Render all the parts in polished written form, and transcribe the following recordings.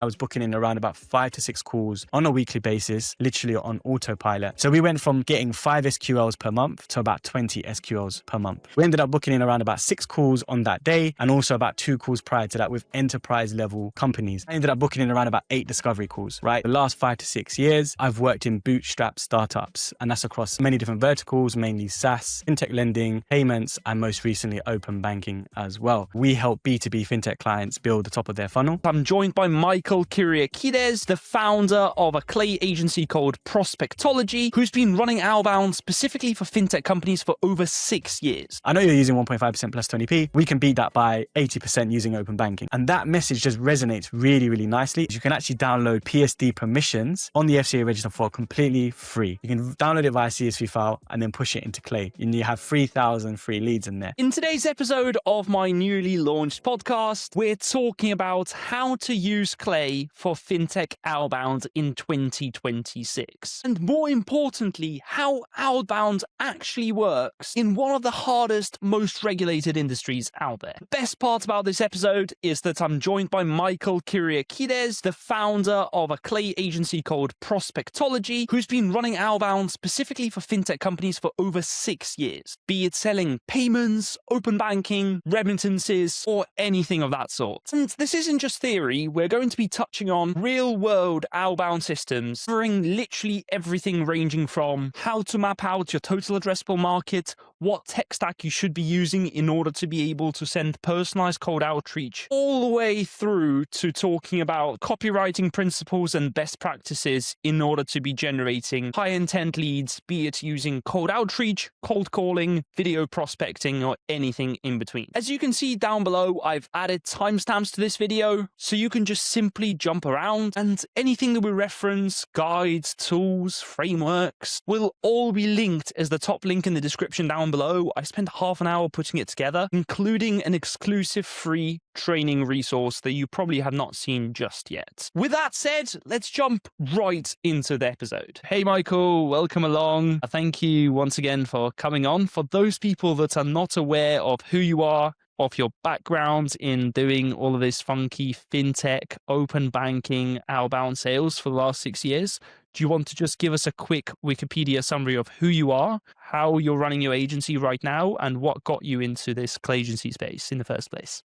I was booking in around about 5 to 6 calls on a weekly basis, literally on autopilot. So we went from getting 5 SQLs per month to about 20 SQLs per month. We ended up booking in around about 6 calls on that day, and also about 2 calls prior to that with enterprise level companies. I ended up booking in around about 8 discovery calls, right? The last 5 to 6 years, I've worked in bootstrap startups, and that's across many different verticals, mainly SaaS, fintech lending, payments, and most recently open banking as well. We help B2B fintech clients build the top of their funnel. I'm joined by Michael Prospectology, the founder of a clay agency called Prospectology, who's been running Outbound specifically for fintech companies for over 6 years. I know you're using 1.5% plus 20p. We can beat that by 80% using open banking. And that message just resonates really, really nicely. You can actually download PSD permissions on the FCA register for completely free. You can download it via CSV file and then push it into Clay. And you have 3,000 free leads in there. In today's episode of my newly launched podcast, we're talking about how to use Clay for Fintech Outbound in 2026. And more importantly, how Outbound actually works in one of the hardest, most regulated industries out there. The best part about this episode is that I'm joined by Michael Prospectology, the founder of a clay agency called Prospectology, who's been running Outbound specifically for fintech companies for over 6 years, be it selling payments, open banking, remittances, or anything of that sort. And this isn't just theory, we're going to be touching on real-world outbound systems, covering literally everything ranging from how to map out your total addressable market, what tech stack you should be using in order to be able to send personalized cold outreach, all the way through to talking about copywriting principles and best practices in order to be generating high-intent leads, be it using cold outreach, cold calling, video prospecting, or anything in between. As you can see down below, I've added timestamps to this video, so you can just simply jump around, and anything that we reference, guides, tools, frameworks, will all be linked as the top link in the description down below. I spent half an hour putting it together, including an exclusive free training resource that you probably have not seen just yet. With that said, let's jump right into the episode. Hey Michael, welcome along. Thank you once again for coming on. For those people that are not aware of who you are, of your background in doing all of this funky fintech, open banking, outbound sales for the last 6 years, do you want to just give us a quick Wikipedia summary of who you are, how you're running your agency right now, and what got you into this clay agency space in the first place?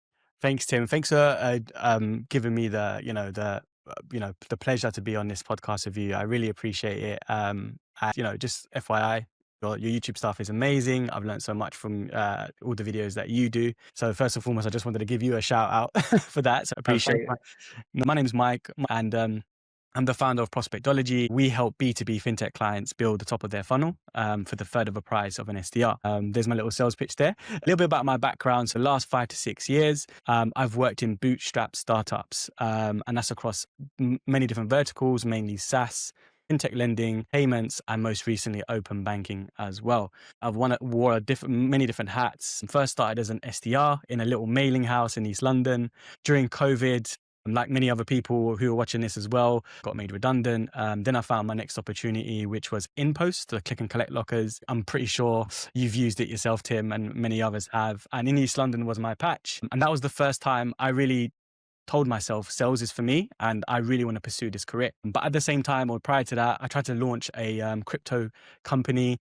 Thanks, Tim. Thanks for giving me the pleasure to be on this podcast with you. I really appreciate it. And, just FYI, your YouTube stuff is amazing. I've learned so much from all the videos that you do. So first and foremost, I just wanted to give you a shout out for that. So I appreciate it. My name is Mike, and I'm the founder of Prospectology. We help B2B fintech clients build the top of their funnel for the third of the price of an SDR. There's my little sales pitch there. A little bit about my background. So the last 5 to 6 years, I've worked in bootstrap startups, and that's across many different verticals, mainly SaaS, fintech lending, payments, and most recently open banking as well. I've wore many different hats. First started as an SDR in a little mailing house in East London. During COVID, like many other people who are watching this as well, got made redundant. Then I found my next opportunity, which was InPost, the click and collect lockers. I'm pretty sure you've used it yourself, Tim, and many others have. And in East London was my patch. And that was the first time I really told myself sales is for me and I really want to pursue this career. But at the same time, or prior to that, I tried to launch a crypto company,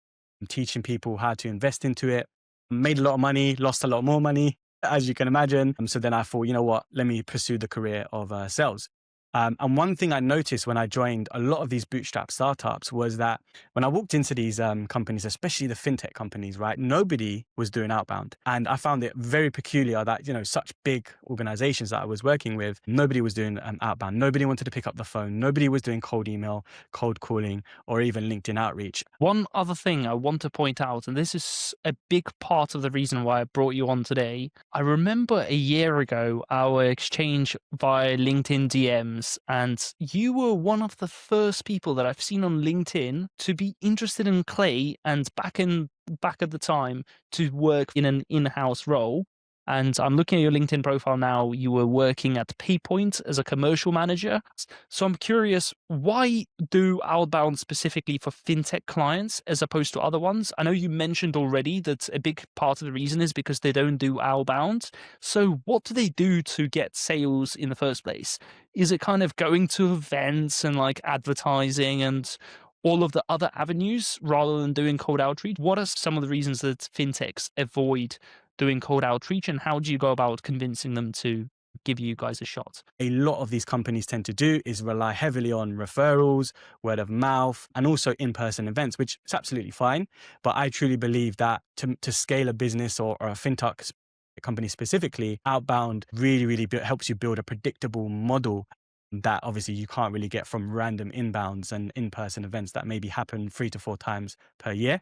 teaching people how to invest into it. Made a lot of money, lost a lot more money, as you can imagine. So then I thought, you know what, let me pursue the career of sales. And one thing I noticed when I joined a lot of these bootstrap startups was that when I walked into these companies, especially the fintech companies, right, nobody was doing outbound. And I found it very peculiar that, such big organizations that I was working with, nobody was doing outbound. Nobody wanted to pick up the phone. Nobody was doing cold email, cold calling, or even LinkedIn outreach. One other thing I want to point out, and this is a big part of the reason why I brought you on today. I remember a year ago, our exchange via LinkedIn DMs, and you were one of the first people that I've seen on LinkedIn to be interested in clay, and back at the time to work in an in-house role. And I'm looking at your LinkedIn profile now. You were working at PayPoint as a commercial manager. So I'm curious, why do outbound specifically for fintech clients as opposed to other ones? I know you mentioned already that a big part of the reason is because they don't do outbound. So what do they do to get sales in the first place? Is it kind of going to events and like advertising and all of the other avenues rather than doing cold outreach? What are some of the reasons that fintechs avoid doing cold outreach, and how do you go about convincing them to give you guys a shot? A lot of these companies tend to do is rely heavily on referrals, word of mouth, and also in-person events, which is absolutely fine. But I truly believe that to scale a business or a fintech company specifically, outbound really helps you build a predictable model that obviously you can't really get from random inbounds and in-person events that maybe happen 3 to 4 times per year.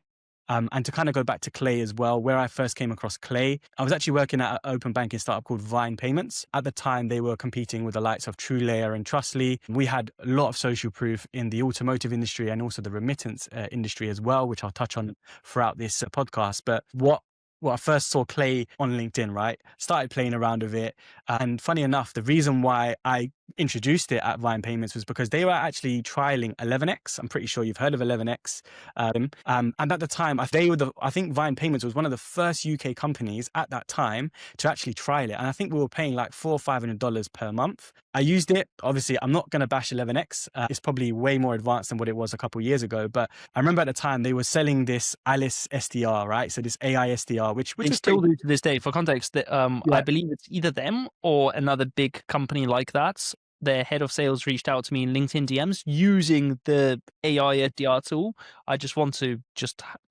And to kind of go back to Clay as well, where I first came across Clay, I was actually working at an open banking startup called Vine Payments. At the time, they were competing with the likes of TrueLayer and Trustly. We had a lot of social proof in the automotive industry and also the remittance industry as well, which I'll touch on throughout this podcast. But what I first saw Clay on LinkedIn, right? Started playing around with it. And funny enough, the reason why I introduced it at Vine Payments was because they were actually trialing 11x. I'm pretty sure you've heard of 11x. And at the time, I think Vine Payments was one of the first UK companies at that time to actually trial it. And I think we were paying like $400 or $500 per month. I used it. Obviously, I'm not going to bash 11x. It's probably way more advanced than what it was a couple of years ago. But I remember at the time they were selling this Alice SDR, right? So this AI SDR, which They is still pretty, do to this day. For context, that I yeah. believe it's either them or another big company like that. Their head of sales reached out to me in LinkedIn DMs using the AI SDR tool. I just want to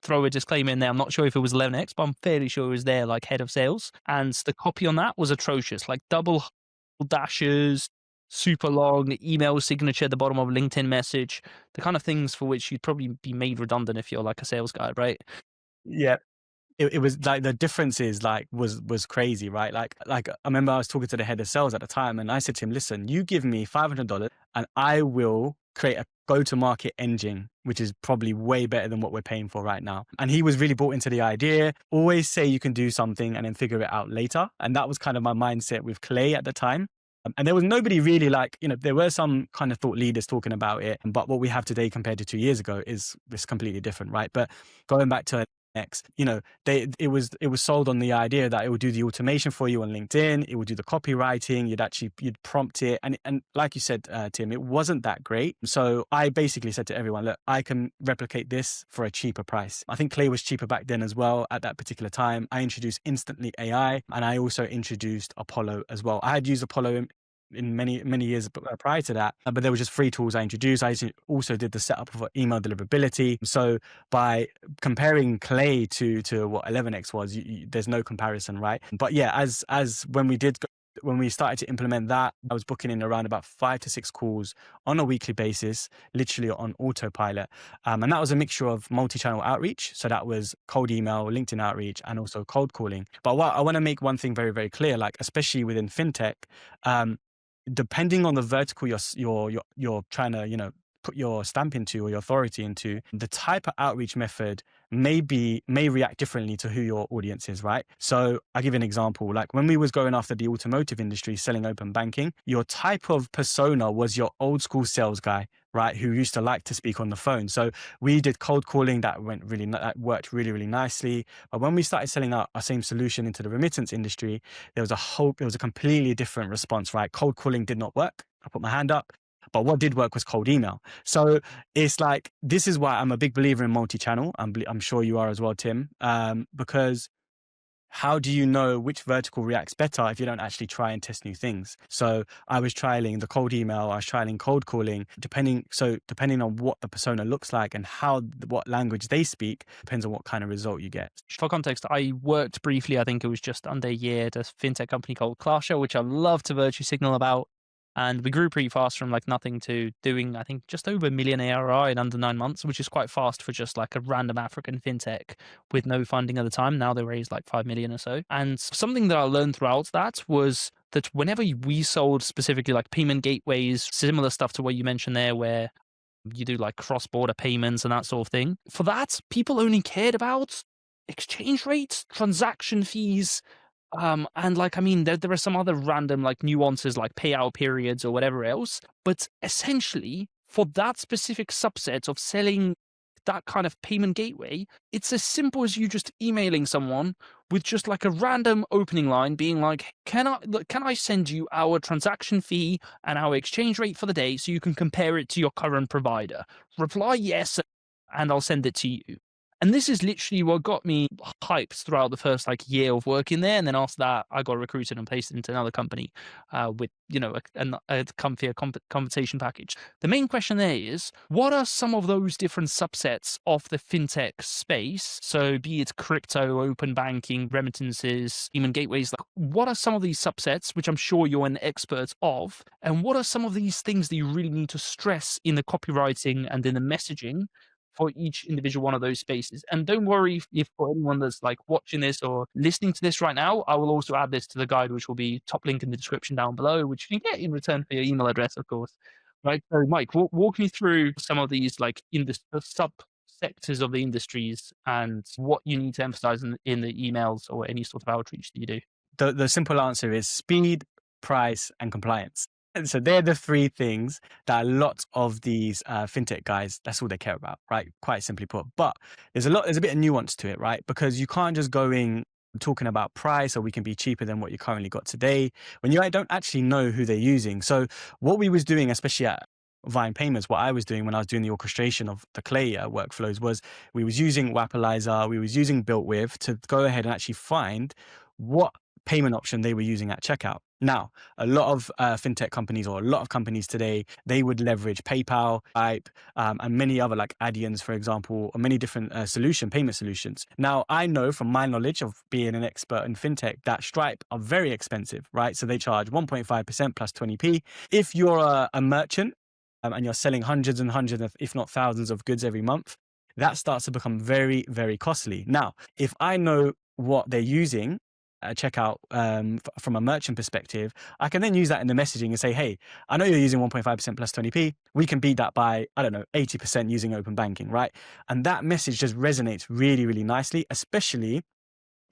throw a disclaimer in there. I'm not sure if it was 11x, but I'm fairly sure it was their like head of sales. And the copy on that was atrocious, like double dashes, super long email signature at the bottom of a LinkedIn message, the kind of things for which you'd probably be made redundant if you're like a sales guy, right? Yeah. It was like the differences like was crazy, right? Like I remember I was talking to the head of sales at the time and I said to him, listen, you give me $500 and I will create a go-to-market engine, which is probably way better than what we're paying for right now. And he was really bought into the idea. Always say you can do something and then figure it out later. And that was kind of my mindset with Clay at the time. And there was nobody really like, there were some kind of thought leaders talking about it, but what we have today compared to 2 years ago is completely different, right? But going back to next, it was sold on the idea that it would do the automation for you on LinkedIn, it would do the copywriting, you'd prompt it, and like you said, Tim, it wasn't that great. So I basically said to everyone, look, I can replicate this for a cheaper price. I think Clay was cheaper back then as well. At that particular time, I introduced Instantly AI, and I also introduced Apollo as well. I had used Apollo in many years prior to that, but there were just free tools I introduced. I also did the setup for email deliverability. So by comparing Clay to what 11x was, there's no comparison, right? But yeah, as when we started to implement that, I was booking in around about 5 to 6 calls on a weekly basis, literally on autopilot. And that was a mixture of multi-channel outreach. So that was cold email, LinkedIn outreach, and also cold calling. But what I want to make one thing very, very clear, like especially within fintech, depending on the vertical you're trying to put your stamp into or your authority into, the type of outreach method may react differently to who your audience is, right? So I'll give you an example. Like when we was going after the automotive industry, selling open banking, your type of persona was your old school sales guy, right? Who used to like to speak on the phone. So we did cold calling that worked really nicely. But when we started selling our same solution into the remittance industry, there was a completely different response, right? Cold calling did not work. I put my hand up. But what did work was cold email. So it's like, this is why I'm a big believer in multi-channel. I'm sure you are as well, Tim, because how do you know which vertical reacts better if you don't actually try and test new things? So I was trialing the cold email, I was trialing cold calling, depending on what the persona looks like and what language they speak, depends on what kind of result you get. For context, I worked briefly, I think it was just under a year, at a fintech company called Clasher, which I love to virtue signal about. And we grew pretty fast from like nothing to doing, I think, just over 1 million ARR in under 9 months, which is quite fast for just like a random African fintech with no funding at the time. Now they raised like 5 million or so. And something that I learned throughout that was that whenever we sold specifically like payment gateways, similar stuff to what you mentioned there, where you do like cross-border payments and that sort of thing, for that, people only cared about exchange rates, transaction fees, And like, I mean, there are some other random like nuances like payout periods or whatever else. But essentially, for that specific subset of selling that kind of payment gateway, it's as simple as you just emailing someone with just like a random opening line being like, can I send you our transaction fee and our exchange rate for the day so you can compare it to your current provider? Reply yes, and I'll send it to you. And this is literally what got me hyped throughout the first like year of working there. And then after that, I got recruited and placed into another company with, a comfier compensation package. The main question there is, what are some of those different subsets of the fintech space? So be it crypto, open banking, remittances, even gateways, like what are some of these subsets, which I'm sure you're an expert of? And what are some of these things that you really need to stress in the copywriting and in the messaging for each individual one of those spaces? And don't worry if for anyone that's like watching this or listening to this right now, I will also add this to the guide, which will be top link in the description down below, which you can get in return for your email address, of course. Right. So, Mike, walk me through some of these like in the sub sectors of the industries and what you need to emphasize in the emails or any sort of outreach that you do. The simple answer is speed, price, and compliance. And so they're the three things that a lot of these fintech guys, that's all they care about, right? Quite simply put. But there's a bit of nuance to it, right? Because you can't just go in talking about price or we can be cheaper than what you currently got today when you don't actually know who they're using. So what we was doing, especially at Vine Payments, what I was doing when I was doing the orchestration of the Clay workflows was we was using Wappalyzer, we was using BuiltWith to go ahead and actually find what payment option they were using at checkout. Now, a lot of fintech companies or a lot of companies today, they would leverage PayPal, Stripe, and many other like Adyen's, for example, or many different payment solutions. Now, I know from my knowledge of being an expert in fintech that Stripe are very expensive, right? So they charge 1.5% plus 20p. If you're a merchant and you're selling hundreds and hundreds of, if not thousands of goods every month, that starts to become very, very costly. Now, if I know what they're using checkout from a merchant perspective, I can then use that in the messaging and say, hey, I know you're using 1.5% plus 20p. We can beat that by, I don't know, 80% using open banking, right? And that message just resonates really, really nicely, especially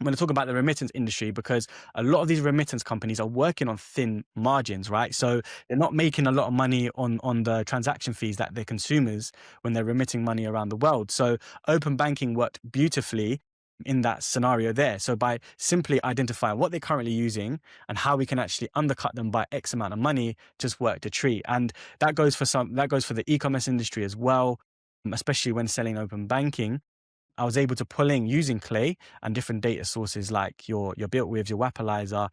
when I talk about the remittance industry, because a lot of these remittance companies are working on thin margins, right? So they're not making a lot of money on the transaction fees that their consumers when they're remitting money around the world. So open banking worked beautifully in that scenario there. So by simply identifying what they're currently using and how we can actually undercut them by X amount of money, just worked a treat. And that goes for the e-commerce industry as well, especially when selling open banking. I was able to pull in using Clay and different data sources like your BuiltWith, your Wappalyzer,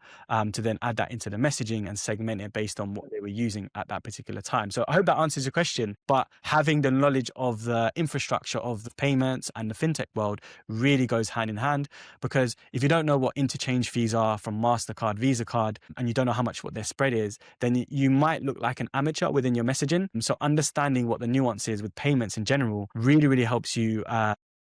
to then add that into the messaging and segment it based on what they were using at that particular time. So I hope that answers your question. But having the knowledge of the infrastructure of the payments and the fintech world really goes hand in hand, because if you don't know what interchange fees are from MasterCard, Visa card, and you don't know how much what their spread is, then you might look like an amateur within your messaging. So understanding what the nuance is with payments in general really, really helps you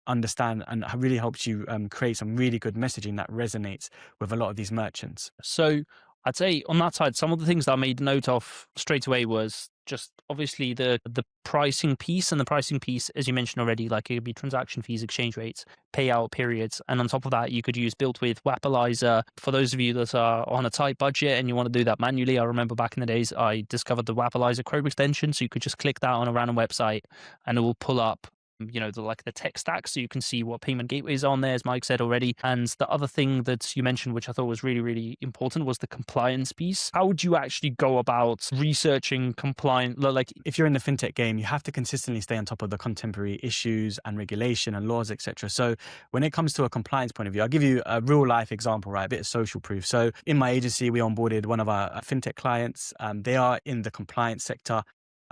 understand and really helps you create some really good messaging that resonates with a lot of these merchants. So I'd say on that side, some of the things that I made note of straight away was just obviously the pricing piece, and the pricing piece, as you mentioned already, like it could be transaction fees, exchange rates, payout periods. And on top of that, you could use BuiltWith, Wappalyzer. For those of you that are on a tight budget and you want to do that manually, I remember back in the days, I discovered the Wappalyzer Chrome extension. So you could just click that on a random website and it will pull up the tech stack, so you can see what payment gateways are on there, as Mike said already. And the other thing that you mentioned, which I thought was really, really important, was the compliance piece. How would you actually go about researching compliant? Like, if you're in the fintech game, you have to consistently stay on top of the contemporary issues and regulation and laws, etc. So when it comes to a compliance point of view, I'll give you a real life example, right? A bit of social proof. So in my agency, we onboarded one of our fintech clients. They are in the compliance sector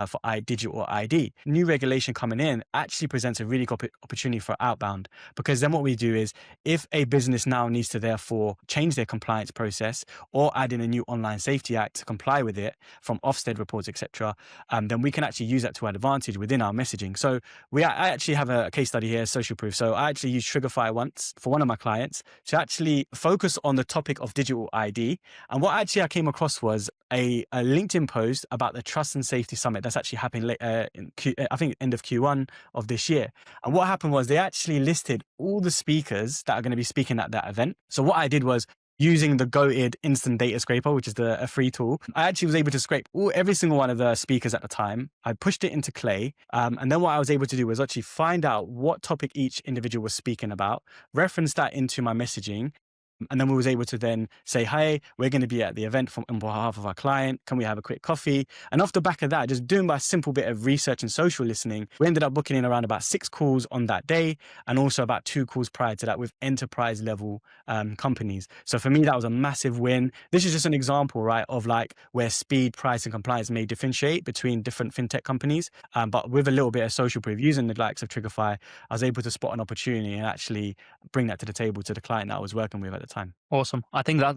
for digital ID. New regulation coming in actually presents a really good opportunity for Outbound, because then what we do is, if a business now needs to therefore change their compliance process or add in a new online safety act to comply with it from Ofsted reports, etc., then we can actually use that to our advantage within our messaging. So I actually have a case study here, social proof. So I actually used Triggerfy once for one of my clients to actually focus on the topic of digital ID. And what actually I came across was a LinkedIn post about the Trust and Safety Summit that's actually happening I think end of Q1 of this year. And what happened was they actually listed all the speakers that are going to be speaking at that event. So what I did was using the goated instant data scraper, which is a free tool. I actually was able to scrape every single one of the speakers at the time. I pushed it into Clay. And then what I was able to do was actually find out what topic each individual was speaking about, reference that into my messaging. And then we was able to then say, hey, we're going to be at the event on behalf of our client. Can we have a quick coffee? And off the back of that, just doing a simple bit of research and social listening, we ended up booking in around about 6 calls on that day, and also about 2 calls prior to that with enterprise level companies. So for me, that was a massive win. This is just an example, right, of like where speed, price, and compliance may differentiate between different fintech companies. But with a little bit of social proof using the likes of Triggerfy, I was able to spot an opportunity and actually bring that to the table to the client that I was working with at the time. Awesome. I think that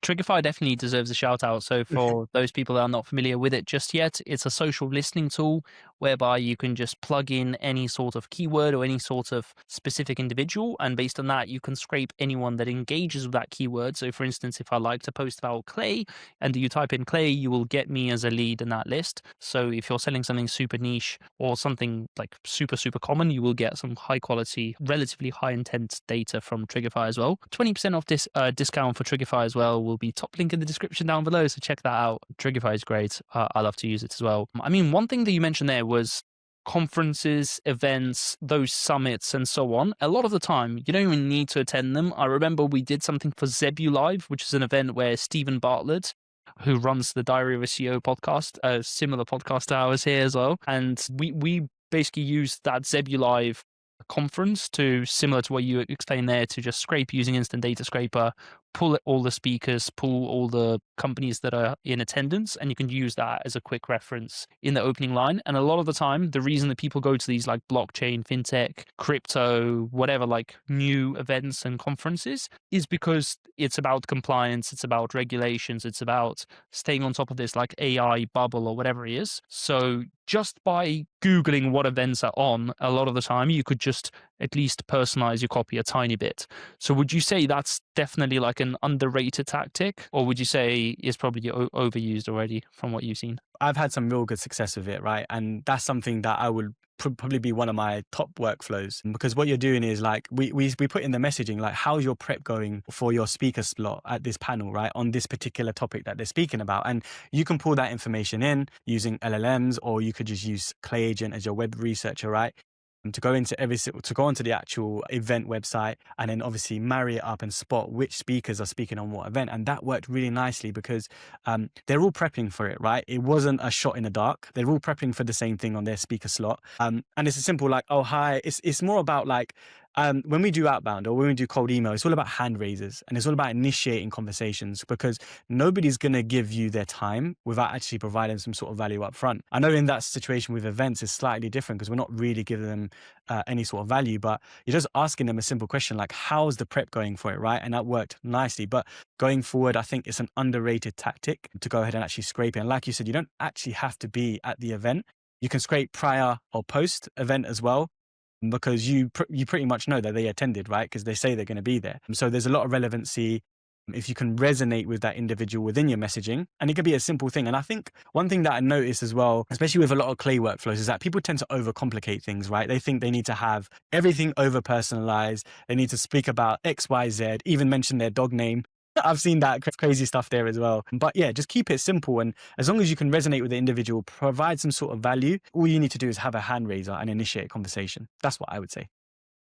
Triggerfy definitely deserves a shout out. So for those people that are not familiar with it just yet, it's a social listening tool whereby you can just plug in any sort of keyword or any sort of specific individual. And based on that, you can scrape anyone that engages with that keyword. So for instance, if I like to post about clay and you type in clay, you will get me as a lead in that list. So if you're selling something super niche or something like super, super common, you will get some high quality, relatively high intent data from Triggerfy as well. 20% off this discount for Triggerfy as well will be top link in the description down below. So check that out. Triggerfy is great. I love to use it as well. I mean, one thing that you mentioned there was conferences, events, those summits, and so on. A lot of the time, you don't even need to attend them. I remember we did something for Live, which is an event where Stephen Bartlett, who runs the Diary of a CEO podcast, a similar podcast to ours here as well, and we basically used that Live conference to, similar to what you explained there, to just scrape using instant data scraper, pull all the speakers, pull all the companies that are in attendance, and you can use that as a quick reference in the opening line. And a lot of the time, the reason that people go to these like blockchain, fintech, crypto, whatever, like new events and conferences is because it's about compliance, it's about regulations, it's about staying on top of this like AI bubble or whatever it is. So just by Googling what events are on, a lot of the time you could just at least personalize your copy a tiny bit. So would you say that's definitely like an underrated tactic, or would you say it's probably overused already from what you've seen? I've had some real good success with it, right? And that's something that I would probably be one of my top workflows, because what you're doing is like we put in the messaging like, how's your prep going for your speaker slot at this panel, right, on this particular topic that they're speaking about. And you can pull that information in using LLMs, or you could just use Clay Agent as your web researcher, right, to go into to go onto the actual event website, and then obviously marry it up and spot which speakers are speaking on what event. And that worked really nicely because they're all prepping for it, right? It wasn't a shot in the dark. They're all prepping for the same thing on their speaker slot. And it's a simple like, oh, hi. It's more about like, when we do outbound or when we do cold email, it's all about hand raisers, and it's all about initiating conversations, because nobody's going to give you their time without actually providing some sort of value up front. I know in that situation with events is slightly different because we're not really giving them any sort of value, but you're just asking them a simple question like, how's the prep going for it, right? And that worked nicely. But going forward, I think it's an underrated tactic to go ahead and actually scrape it. And like you said, you don't actually have to be at the event. You can scrape prior or post event as well, because you pretty much know that they attended, right? Because they say they're going to be there. So there's a lot of relevancy if you can resonate with that individual within your messaging. And it could be a simple thing. And I think one thing that I noticed as well, especially with a lot of Clay workflows, is that people tend to overcomplicate things, right? They think they need to have everything over personalized. They need to speak about X, Y, Z, even mention their dog name. I've seen that crazy stuff there as well. But yeah, just keep it simple. And as long as you can resonate with the individual, provide some sort of value, all you need to do is have a hand raiser and initiate a conversation. That's what I would say.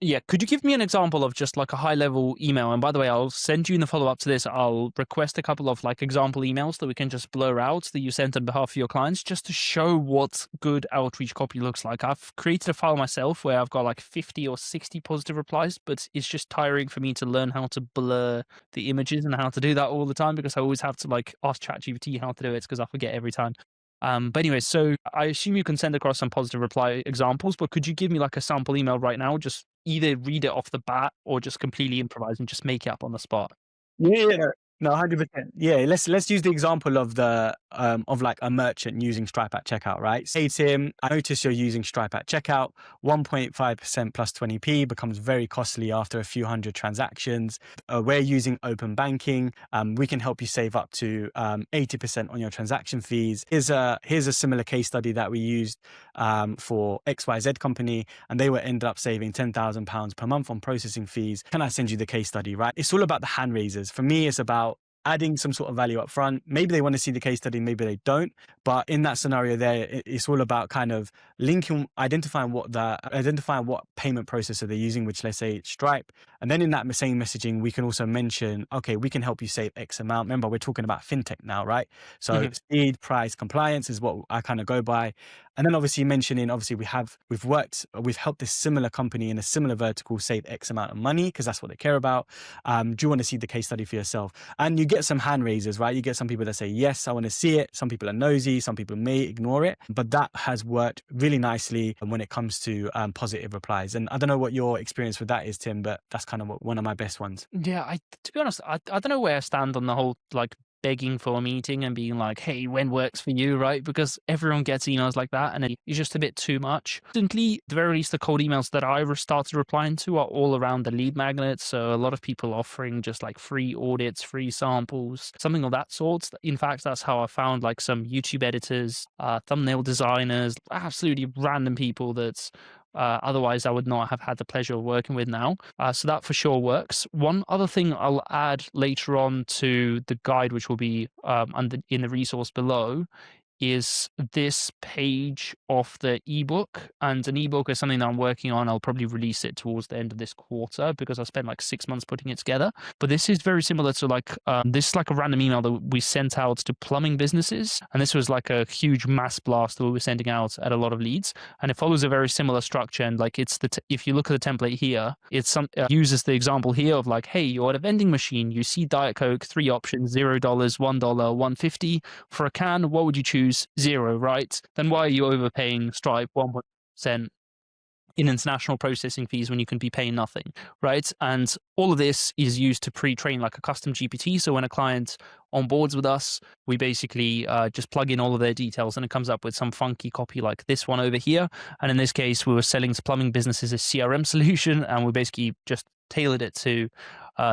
Yeah, could you give me an example of just like a high level email? And by the way, I'll send you in the follow up to this, I'll request a couple of like example emails that we can just blur out that you sent on behalf of your clients, just to show what good outreach copy looks like. I've created a file myself where I've got like 50 or 60 positive replies, but it's just tiring for me to learn how to blur the images and how to do that all the time, because I always have to like ask ChatGPT how to do it because I forget every time. But anyway, so I assume you can send across some positive reply examples, but could you give me like a sample email right now? Just either read it off the bat or just completely improvise and just make it up on the spot. Yeah, No, 100%. Yeah, let's use the example of the of like a merchant using Stripe at checkout, right? Say to him, I notice you're using Stripe at checkout. 1.5% plus 20p becomes very costly after a few hundred transactions. We're using open banking. We can help you save up to 80% on your transaction fees. Here's a similar case study that we used for XYZ company, and they were ended up saving £10,000 per month on processing fees. Can I send you the case study, right? It's all about the hand raisers. For me, it's about adding some sort of value up front. Maybe they want to see the case study, maybe they don't. But in that scenario there, it's all about kind of identifying what payment processor they're using, which let's say it's Stripe. And then in that same messaging, we can also mention, okay, we can help you save X amount. Remember, we're talking about fintech now, right? So speed, price, compliance is what I kind of go by. And then obviously mentioning, obviously we've helped this similar company in a similar vertical save X amount of money because that's what they care about. Do you want to see the case study for yourself? And you get some hand raisers, right? You get some people that say, yes, I want to see it. Some people are nosy. Some people may ignore it. But that has worked really nicely when it comes to positive replies. And I don't know what your experience with that is, Tim, but that's kind of one of my best ones. Yeah, to be honest, I don't know where I stand on the whole like begging for a meeting and being like, hey, when works for you, right? Because everyone gets emails like that and it's just a bit too much. Recently, at the very least, the cold emails that I started replying to are all around the lead magnets. So a lot of people offering just like free audits, free samples, something of that sort. In fact, that's how I found like some YouTube editors, thumbnail designers, absolutely random people that's otherwise I would not have had the pleasure of working with now. So that for sure works. One other thing I'll add later on to the guide, which will be in the resource below, is this page of the ebook. And an ebook is something that I'm working on. I'll probably release it towards the end of this quarter because I spent like 6 months putting it together. But this is very similar to like, this is like a random email that we sent out to plumbing businesses. And this was like a huge mass blast that we were sending out at a lot of leads. And it follows a very similar structure. And like if you look at the template here, uses the example here of like, hey, you're at a vending machine, you see Diet Coke, 3 options, $0, $1, $1.50 for a can. What would you choose? 0, right? Then why are you overpaying Stripe 1% in international processing fees when you can be paying nothing, right? And all of this is used to pre-train like a custom GPT. So when a client onboards with us, we basically just plug in all of their details and it comes up with some funky copy like this one over here. And in this case, we were selling to plumbing businesses a CRM solution and we basically just tailored it to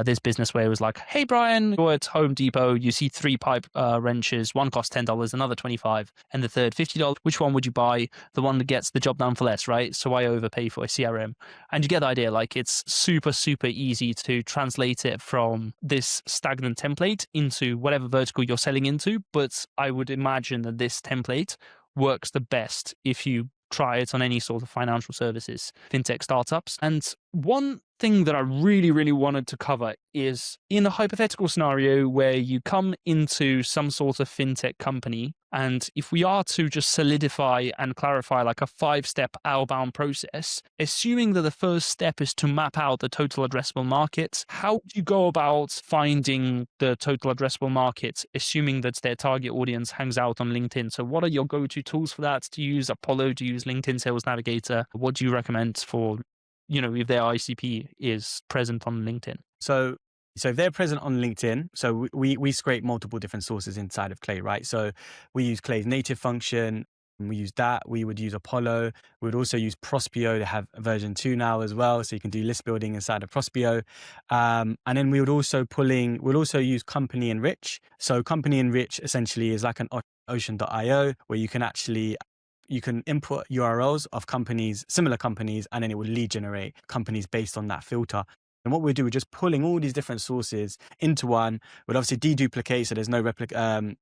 this business where it was like, hey, Brian, you're at Home Depot, you see 3 pipe wrenches, one costs $10, another $25, and the third $50. Which one would you buy? The one that gets the job done for less, right? So I overpay for a CRM. And you get the idea, like it's super, super easy to translate it from this stagnant template into whatever vertical you're selling into. But I would imagine that this template works the best if you try it on any sort of financial services, fintech startups. And one thing that I really, really wanted to cover is in a hypothetical scenario where you come into some sort of fintech company, and if we are to just solidify and clarify like a 5-step outbound process, assuming that the first step is to map out the total addressable market, how do you go about finding the total addressable market, assuming that their target audience hangs out on LinkedIn? So what are your go-to tools for that? Do you use Apollo? Do you use LinkedIn Sales Navigator? What do you recommend for, if their ICP is present on LinkedIn? So if they're present on LinkedIn, so we scrape multiple different sources inside of Clay, right? So we use Clay's native function. We use that. We would use Apollo. We would also use Prospeo. They have version 2 now as well, so you can do list building inside of Prospeo. And then we would also use Company Enrich. So Company Enrich essentially is like an Ocean.io where you can input URLs of companies, similar companies, and then it will lead generate companies based on that filter. And what we do, we're just pulling all these different sources into one. We'd obviously deduplicate, so there's no replicated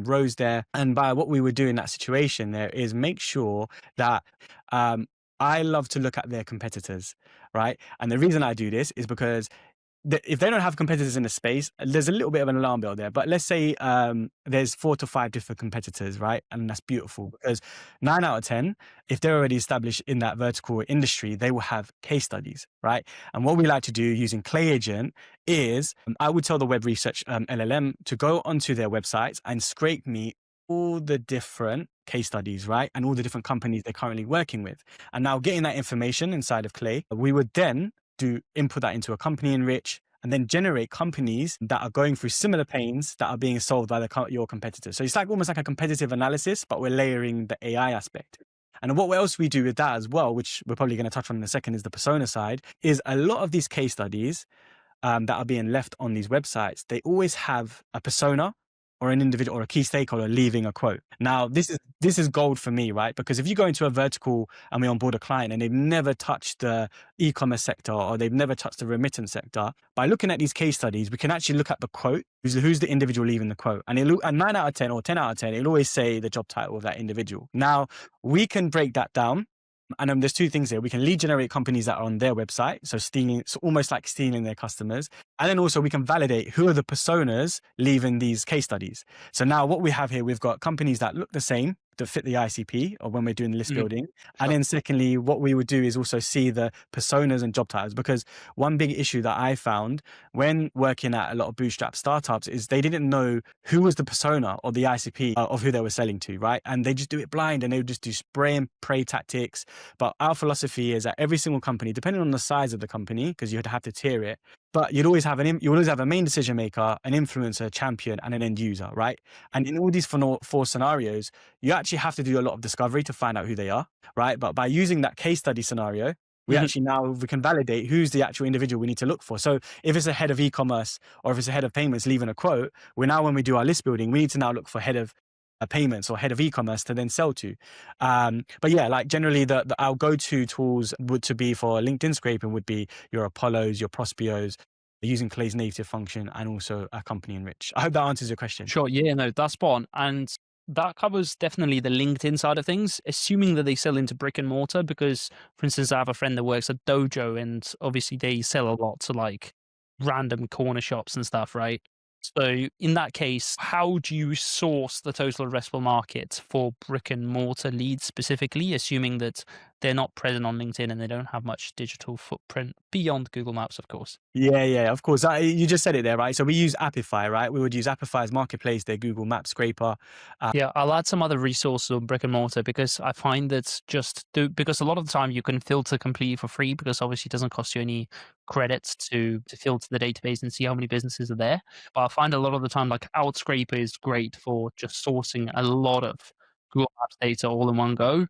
rows there. And by what we would do in that situation there is make sure that I love to look at their competitors, right? And the reason I do this is because if they don't have competitors in the space, there's a little bit of an alarm bell there. But let's say there's 4 to 5 different competitors, right? And that's beautiful because 9 out of 10, if they're already established in that vertical industry, they will have case studies, right? And what we like to do using Clay Agent is I would tell the web research LLM to go onto their websites and scrape me all the different case studies, right? And all the different companies they're currently working with. And now getting that information inside of Clay, we would then input that into a Company Enrich, and then generate companies that are going through similar pains that are being solved by your competitors. So it's like almost like a competitive analysis, but we're layering the AI aspect. And what else we do with that as well, which we're probably going to touch on in a second, is the persona side, is a lot of these case studies that are being left on these websites, they always have a persona or an individual or a key stakeholder leaving a quote. Now, this is gold for me, right? Because if you go into a vertical and we onboard a client and they've never touched the e-commerce sector or they've never touched the remittance sector, by looking at these case studies, we can actually look at the quote, who's the individual leaving the quote. And 9 out of 10 or 10 out of 10, it'll always say the job title of that individual. Now, we can break that down. And there's two things here. We can lead generate companies that are on their website. So almost like stealing their customers. And then also we can validate who are the personas leaving these case studies. So now what we have here, we've got companies that look the same, that fit the ICP or when we're doing the list building. And then secondly, what we would do is also see the personas and job titles, because one big issue that I found when working at a lot of bootstrap startups is they didn't know who was the persona or the ICP of who they were selling to, right? And they just do it blind and they would just do spray and pray tactics. But our philosophy is that every single company, depending on the size of the company, because you'd have to tier it, but you'd always have a main decision maker, an influencer, a champion, and an end user, right? And in all these four scenarios, you actually have to do a lot of discovery to find out who they are, right? But by using that case study scenario, we can validate who's the actual individual we need to look for. So if it's a head of e-commerce or if it's a head of payments leaving a quote, when we do our list building, we need to now look for head of payments or head of e-commerce to then sell to. But yeah, like generally our go-to tools to be for LinkedIn scraping would be your Apollos, your Prospios, using Clay's native function, and also a company enrich. I hope that answers your question. Sure. Yeah, no, that's spot on. And that covers definitely the LinkedIn side of things, assuming that they sell into brick and mortar, because for instance, I have a friend that works at Dojo and obviously they sell a lot to like random corner shops and stuff, right? So in that case, how do you source the total addressable market for brick and mortar leads specifically, assuming that they're not present on LinkedIn and they don't have much digital footprint beyond Google Maps, of course? Yeah, of course. You just said it there, right? So we use Appify, right? We would use Appify's marketplace, their Google Maps scraper. Yeah, I'll add some other resources on brick and mortar because I find that because a lot of the time you can filter completely for free because obviously it doesn't cost you any credits to filter the database and see how many businesses are there. But I find a lot of the time like Outscraper is great for just sourcing a lot of Google Maps data all in one go.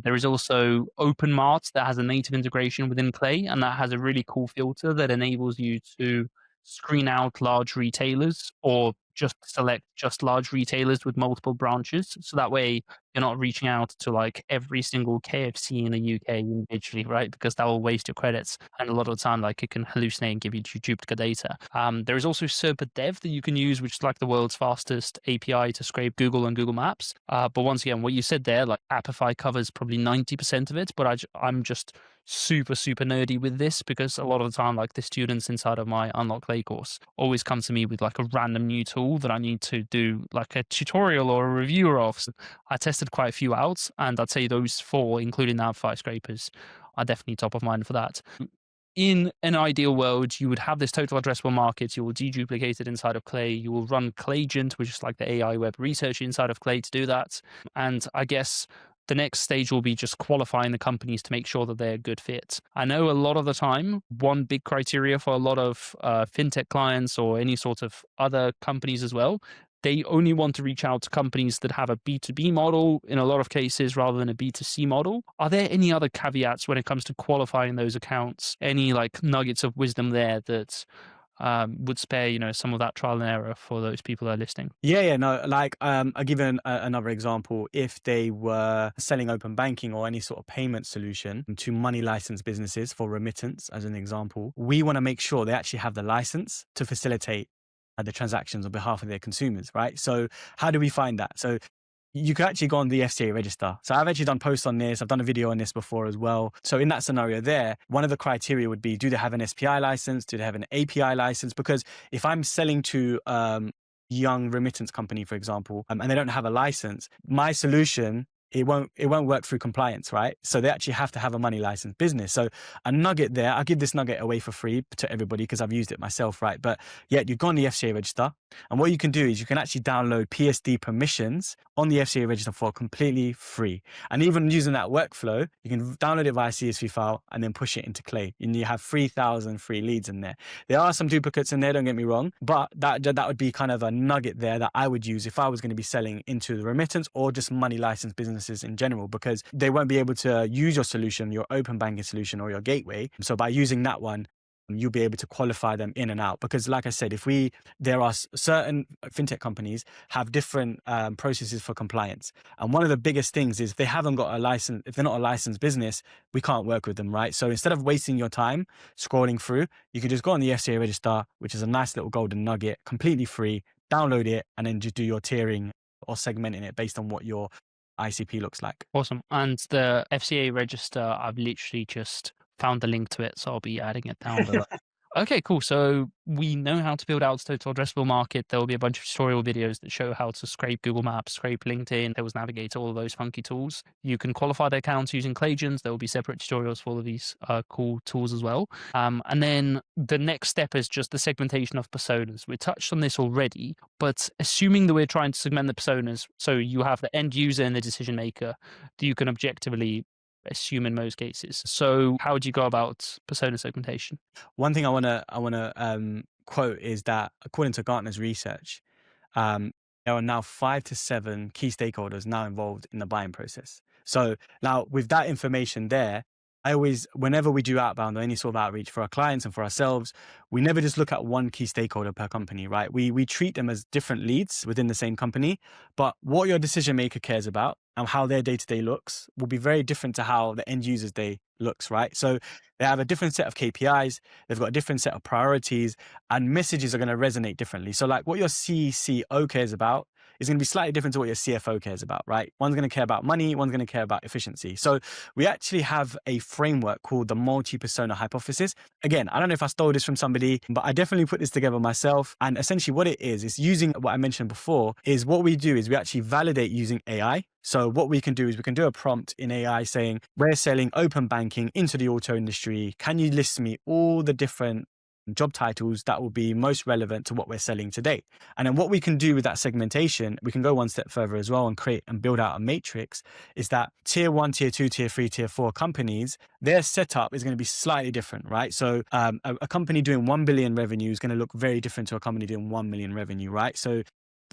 There is also OpenMart that has a native integration within Clay, and that has a really cool filter that enables you to screen out large retailers or just select just large retailers with multiple branches. So that way you're not reaching out to like every single KFC in the UK individually, right? Because that will waste your credits. And a lot of the time, like it can hallucinate and give you duplicate data. There is also Serpent Dev that you can use, which is like the world's fastest API to scrape Google and Google Maps. But once again, what you said there, like Appify covers probably 90% of it, but I'm just super nerdy with this because a lot of the time like the students inside of my Unlock Clay course always come to me with like a random new tool that I need to do like a tutorial or a review of. So I tested quite a few out, and I'd say those four, including the Appify scrapers, are definitely top of mind for that. In an ideal world, you would have this total addressable market. You will deduplicate it inside of Clay. You will run Claygent, which is like the AI web research inside of Clay to do that. And I guess the next stage will be just qualifying the companies to make sure that they're a good fit. I know a lot of the time, one big criteria for a lot of fintech clients or any sort of other companies as well, they only want to reach out to companies that have a B2B model in a lot of cases rather than a B2C model. Are there any other caveats when it comes to qualifying those accounts? Any like nuggets of wisdom there that would spare, some of that trial and error for those people that are listening? Yeah, no, like I'll give another example. If they were selling open banking or any sort of payment solution to money licensed businesses for remittance, as an example, we want to make sure they actually have the license to facilitate the transactions on behalf of their consumers, right? So how do we find that? So you can actually go on the FCA register. So I've actually done posts on this. I've done a video on this before as well. So in that scenario there, one of the criteria would be, do they have an SPI license? Do they have an API license? Because if I'm selling to young remittance company, for example, and they don't have a license, my solution it won't work through compliance, right? So they actually have to have a money license business. So a nugget there, I'll give this nugget away for free to everybody because I've used it myself, right? But yeah, you go on the FCA register, and what you can do is you can actually download PSD permissions on the FCA register for completely free. And even using that workflow, you can download it via CSV file and then push it into Clay, and you have 3,000 free leads in there. There are some duplicates in there, don't get me wrong, but that would be kind of a nugget there that I would use if I was going to be selling into the remittance or just money license businesses in general, because they won't be able to use your solution, your open banking solution or your gateway. So by using that one, you'll be able to qualify them in and out. Because like I said, there are certain fintech companies have different processes for compliance. And one of the biggest things is if they haven't got a license, if they're not a licensed business, we can't work with them, right? So instead of wasting your time scrolling through, you can just go on the FCA register, which is a nice little golden nugget, completely free, download it, and then just do your tiering or segmenting it based on what your ICP looks like. Awesome. And the FCA register, I've literally just found the link to it, so I'll be adding it down below. Okay, cool. So we know how to build out total addressable market. There will be a bunch of tutorial videos that show how to scrape Google Maps, scrape LinkedIn, Sales Navigator, all of those funky tools. You can qualify the accounts using Claygens. There will be separate tutorials for all of these cool tools as well. And then the next step is just the segmentation of personas. We touched on this already, but assuming that we're trying to segment the personas, so you have the end user and the decision maker that you can objectively assume in most cases. So how would you go about persona segmentation? One thing I wanna quote is that according to Gartner's research, there are now 5 to 7 key stakeholders now involved in the buying process. So now with that information there, whenever we do outbound or any sort of outreach for our clients and for ourselves, we never just look at one key stakeholder per company, right? We treat them as different leads within the same company, but what your decision maker cares about and how their day-to-day looks will be very different to how the end user's day looks, right? So they have a different set of KPIs, they've got a different set of priorities, and messages are going to resonate differently. So like what your CCO cares about is going to be slightly different to what your CFO cares about, right? One's going to care about money, one's going to care about efficiency. So we actually have a framework called the multi-persona hypothesis. Again, I don't know if I stole this from somebody, but I definitely put this together myself. And essentially what it is using what I mentioned before, is what we do is we actually validate using AI. So what we can do is we can do a prompt in AI saying, we're selling open banking into the auto industry. Can you list me all the different job titles that will be most relevant to what we're selling today? And then what we can do with that segmentation, we can go one step further as well and create and build out a matrix, is that tier 1, tier 2, tier 3, tier 4 companies, their setup is going to be slightly different, right? So a company doing 1 billion revenue is going to look very different to a company doing 1 million revenue, right? So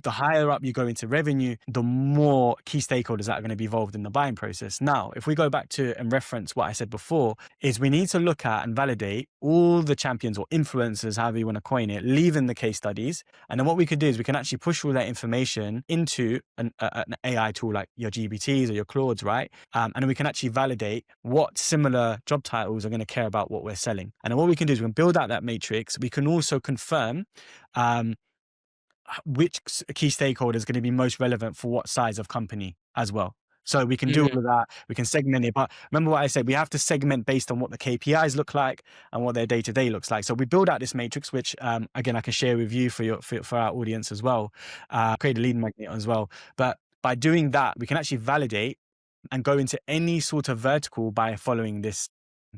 the higher up you go into revenue, the more key stakeholders that are going to be involved in the buying process. Now, if we go back to and reference what I said before, is we need to look at and validate all the champions or influencers, however you want to coin it, leaving the case studies. And then what we could do is we can actually push all that information into an AI tool like your GBTs or your Claudes, right? And then we can actually validate what similar job titles are going to care about what we're selling. And then what we can do is we can build out that matrix. We can also confirm which key stakeholder is going to be most relevant for what size of company as well. So we can do all of that. We can segment it. But remember what I said, we have to segment based on what the KPIs look like and what their day-to-day looks like. So we build out this matrix, which again, I can share with you for our audience as well, create a lead magnet as well. But by doing that, we can actually validate and go into any sort of vertical by following this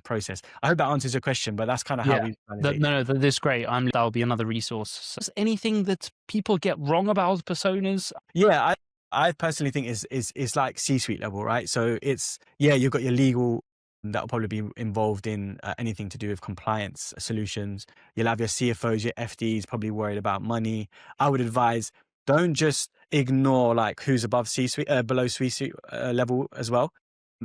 process. I hope that answers your question, but that's kind of how we validate. No, this is great. That'll be another resource. So is anything that people get wrong about personas? Yeah, I personally think is like C-suite level, right? So it's, you've got your legal that will probably be involved in anything to do with compliance solutions. You'll have your CFOs, your FDs probably worried about money. I would advise, don't just ignore like who's above C-suite, below C-suite level as well.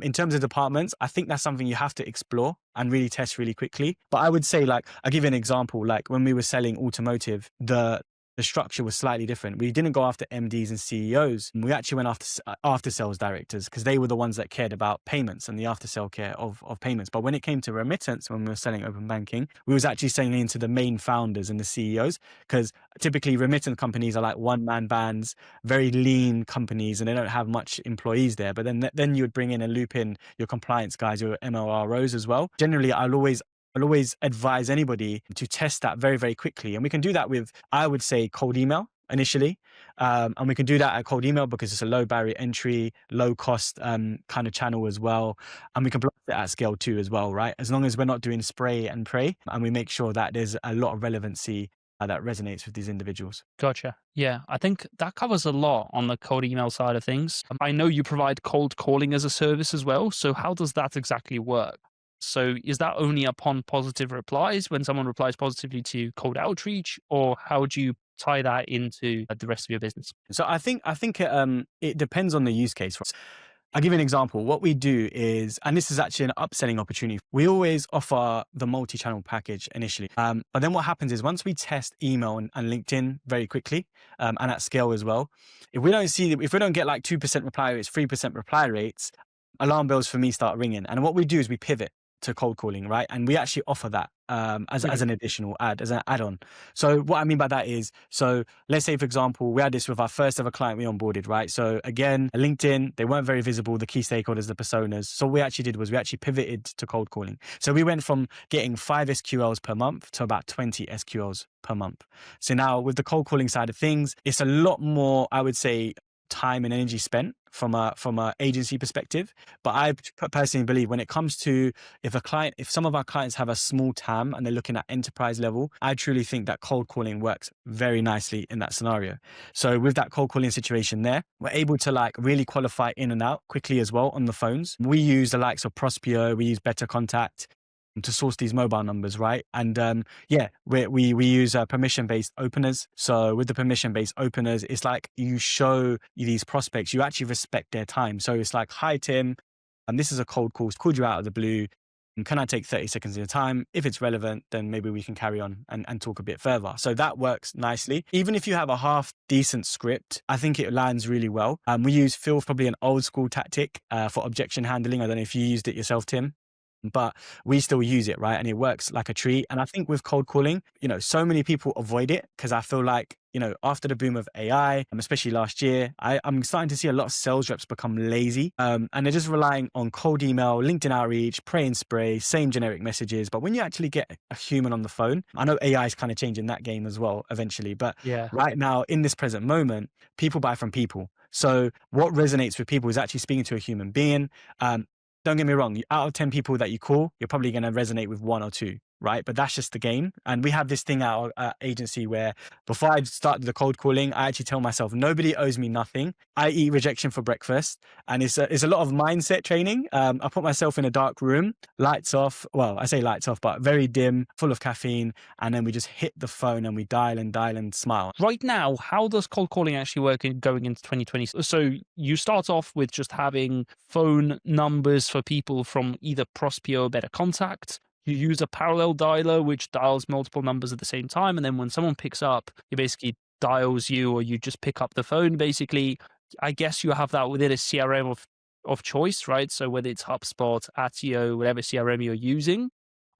In terms of departments, I think that's something you have to explore and really test really quickly. But I would say, like, I'll give you an example. Like when we were selling automotive, the structure was slightly different. We didn't go after MDs and CEOs. We actually went after sales directors because they were the ones that cared about payments and the after sale care of payments. But when it came to remittance, when we were selling open banking, we was actually selling into the main founders and the CEOs, because typically remittance companies are like one-man bands, very lean companies, and they don't have much employees there. But then you would bring in and loop in your compliance guys, your MLROs as well. Generally, I'll always advise anybody to test that very, very quickly. And we can do that with, I would say, cold email. initially. And we can do that at cold email because it's a low barrier entry, low cost kind of channel as well. And we can blast it at scale too as well, right? As long as we're not doing spray and pray, and we make sure that there's a lot of relevancy that resonates with these individuals. Gotcha. Yeah, I think that covers a lot on the cold email side of things. I know you provide cold calling as a service as well. So how does that exactly work? So is that only upon positive replies when someone replies positively to cold outreach, or how do you tie that into the rest of your business? So I think it depends on the use case. I'll give you an example. What we do is, and this is actually an upselling opportunity, we always offer the multi-channel package initially. But then what happens is once we test email and LinkedIn very quickly and at scale as well, if we don't get like 2% reply rates, 3% reply rates, alarm bells for me start ringing. And what we do is we pivot to cold calling, right? And we actually offer that as an additional as an add-on. So what I mean by that is, so let's say, for example, we had this with our first ever client we onboarded, right? So again, LinkedIn, they weren't very visible, the key stakeholders, the personas. So what we actually did was we actually pivoted to cold calling. So we went from getting 5 SQLs per month to about 20 SQLs per month. So now with the cold calling side of things, it's a lot more, I would say, time and energy spent from a agency perspective. But I personally believe when it comes to if some of our clients have a small TAM and they're looking at enterprise level, I truly think that cold calling works very nicely in that scenario. So with that cold calling situation there, we're able to like really qualify in and out quickly as well on the phones. We use the likes of Prospio, we use Better Contact to source these mobile numbers, right? And we use permission-based openers. So with the permission-based openers, it's like you show these prospects, you actually respect their time. So it's like, hi Tim, this is a cold call, called you out of the blue. Can I take 30 seconds of your time? If it's relevant, then maybe we can carry on and talk a bit further. So that works nicely. Even if you have a half decent script, I think it lands really well. We use Phil, probably an old school tactic for objection handling. I don't know if you used it yourself, Tim, but we still use it, right? And it works like a treat. And I think with cold calling, so many people avoid it because I feel like, after the boom of AI, especially last year, I'm starting to see a lot of sales reps become lazy and they're just relying on cold email, LinkedIn outreach, pray and spray, same generic messages. But when you actually get a human on the phone, I know AI is kind of changing that game as well eventually. But Yeah. right now, in this present moment, people buy from people. So what resonates with people is actually speaking to a human being. Don't get me wrong, out of 10 people that you call, you're probably going to resonate with 1 or 2, right? But that's just the game. And we have this thing at our agency where before I start the cold calling, I actually tell myself, nobody owes me nothing. I eat rejection for breakfast. And it's a lot of mindset training. I put myself in a dark room, lights off. Well, I say lights off, but very dim, full of caffeine. And then we just hit the phone and we dial and smile. Right now, how does cold calling actually work going into 2020? So you start off with just having phone numbers for people from either Prospio or Better Contact. You use a parallel dialer, which dials multiple numbers at the same time. And then when someone picks up, it basically dials you, or you just pick up the phone. Basically, I guess you have that within a CRM of choice, right? So whether it's HubSpot, Attio, whatever CRM you're using.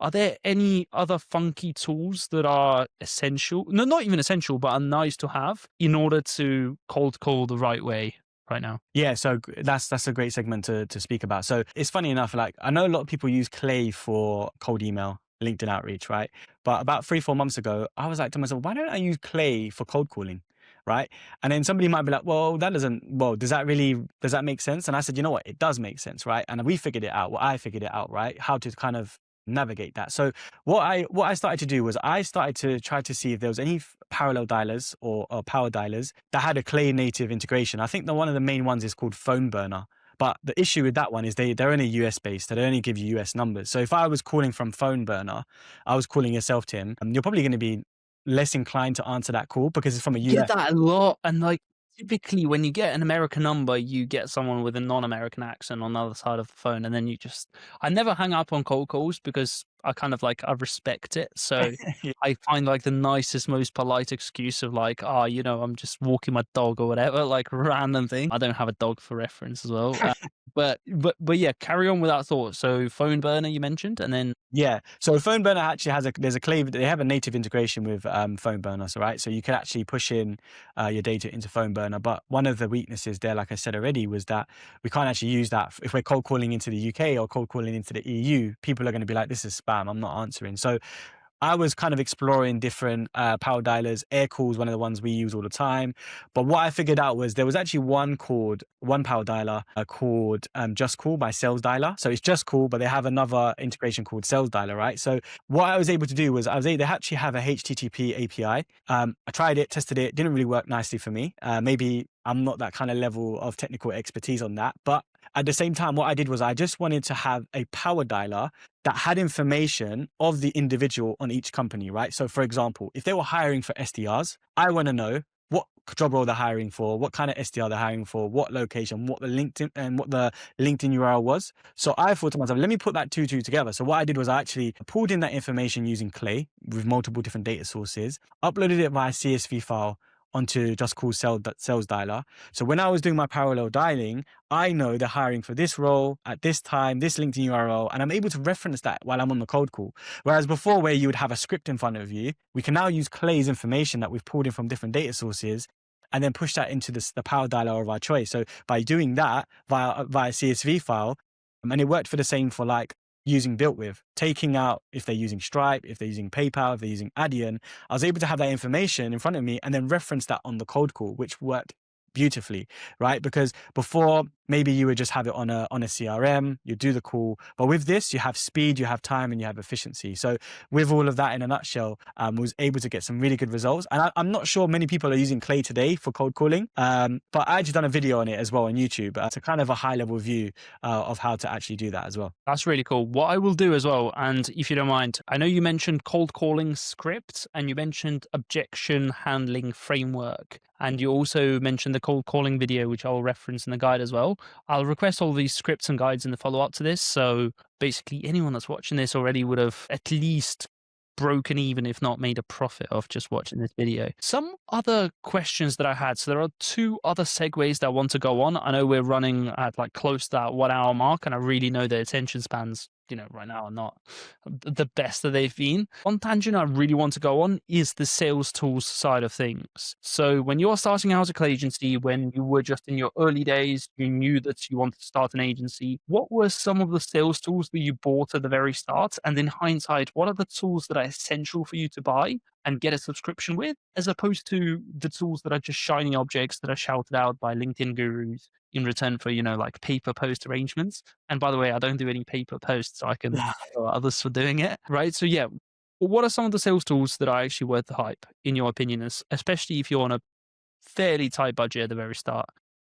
Are there any other funky tools that are essential? No, not even essential, but are nice to have in order to cold call the right way right now? Yeah, so that's a great segment to speak about. So it's funny enough, like I know a lot of people use Clay for cold email, LinkedIn outreach, right? But about 3-4 months ago, I was like to myself, why don't I use Clay for cold calling? Right. And then somebody might be like, well, does that make sense? And I said, you know what? It does make sense. Right. And we figured it out. Well, I figured it out, right? How to kind of navigate that. So what I started to do was I started to try to see if there was any parallel dialers or power dialers that had a Clay native integration. I think one of the main ones is called Phone Burner. But the issue with that one is they're only US based. They only give you US numbers. So if I was calling from Phone Burner, I was calling yourself, Tim, you're probably going to be less inclined to answer that call because it's from a US. Get that a lot. And like typically when you get an American number, you get someone with a non-American accent on the other side of the phone. And then I never hang up on cold calls because I kind of like, I respect it. So Yeah. I find like the nicest, most polite excuse of like, I'm just walking my dog or whatever, like random thing. I don't have a dog for reference as well. But yeah, carry on with that thought. So phone burner you mentioned, and then Yeah. So Phone Burner actually there's a Clay, they have a native integration with Phone Burner. So, right. So you can actually push in your data into Phone Burner. But one of the weaknesses there, like I said already, was that we can't actually use that. If we're cold calling into the UK or cold calling into the EU, people are going to be like, this is spam, I'm not answering. So I was kind of exploring different power dialers. Aircall is one of the ones we use all the time. But what I figured out was there was actually one power dialer called Just Call by Sales Dialer. So it's Just Call, but they have another integration called Sales Dialer, right? So what I was able to do was they actually have a HTTP API. I tried it, tested it, didn't really work nicely for me. Maybe I'm not that kind of level of technical expertise on that. But at the same time, what I did was I just wanted to have a power dialer that had information of the individual on each company, right? So for example, if they were hiring for SDRs, I want to know what job role they're hiring for, what kind of SDR they're hiring for, what location, what the LinkedIn URL was. So I thought to myself, let me put that two together. So what I did was I actually pulled in that information using Clay with multiple different data sources, uploaded it via CSV file onto Just Call Sales Dialer. So when I was doing my parallel dialing, I know they're hiring for this role at this time, this LinkedIn URL, and I'm able to reference that while I'm on the cold call. Whereas before, where you would have a script in front of you, we can now use Clay's information that we've pulled in from different data sources and then push that into the power dialer of our choice. So by doing that via CSV file, and it worked for the same for like using BuiltWith, taking out if they're using Stripe, if they're using PayPal, if they're using Adyen, I was able to have that information in front of me and then reference that on the cold call, which worked beautifully, right? Because before, maybe you would just have it on a CRM, you do the call, but with this, you have speed, you have time, and you have efficiency. So with all of that in a nutshell, was able to get some really good results. And I'm not sure many people are using Clay today for cold calling, but I actually done a video on it as well on YouTube. It's a kind of a high level view of how to actually do that as well. That's really cool. What I will do as well, and if you don't mind, I know you mentioned cold calling script and you mentioned objection handling framework, and you also mentioned the cold calling video, which I'll reference in the guide as well. I'll request all these scripts and guides in the follow up to this. So basically, anyone that's watching this already would have at least broken even, if not made a profit off just watching this video. Some other questions that I had. So there are two other segues that I want to go on. I know we're running at like close to that 1 hour mark, and I really know the attention spans, right now are not the best that they've been. One tangent I really want to go on is the sales tools side of things. So when you're starting out as a Clay agency, when you were just in your early days, you knew that you wanted to start an agency, what were some of the sales tools that you bought at the very start? And in hindsight, what are the tools that are essential for you to buy and get a subscription with, as opposed to the tools that are just shiny objects that are shouted out by LinkedIn gurus in return for, like paper post arrangements? And by the way, I don't do any paper posts, so I can tell others for doing it, right? So yeah, what are some of the sales tools that are actually worth the hype, in your opinion, especially if you're on a fairly tight budget at the very start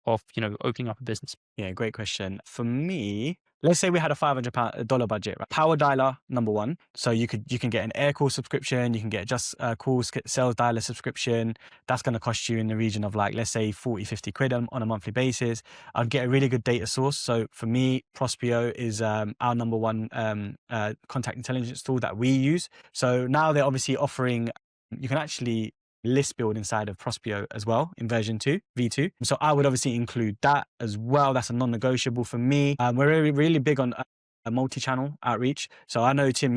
of, opening up a business? Yeah, great question. For me, let's say we had a $500 budget, right? Power dialer, number one. So you can get an air call subscription, you can get just calls, sales dialer subscription. That's going to cost you in the region of like, let's say 40, 50 quid on a monthly basis. I'd get a really good data source. So for me, Prospio is our number one contact intelligence tool that we use. So now they're obviously offering, you can actually list build inside of Prospio as well in version 2, V2. So I would obviously include that as well. That's a non-negotiable for me. We're really, really big on a multi-channel outreach. So I know, Tim,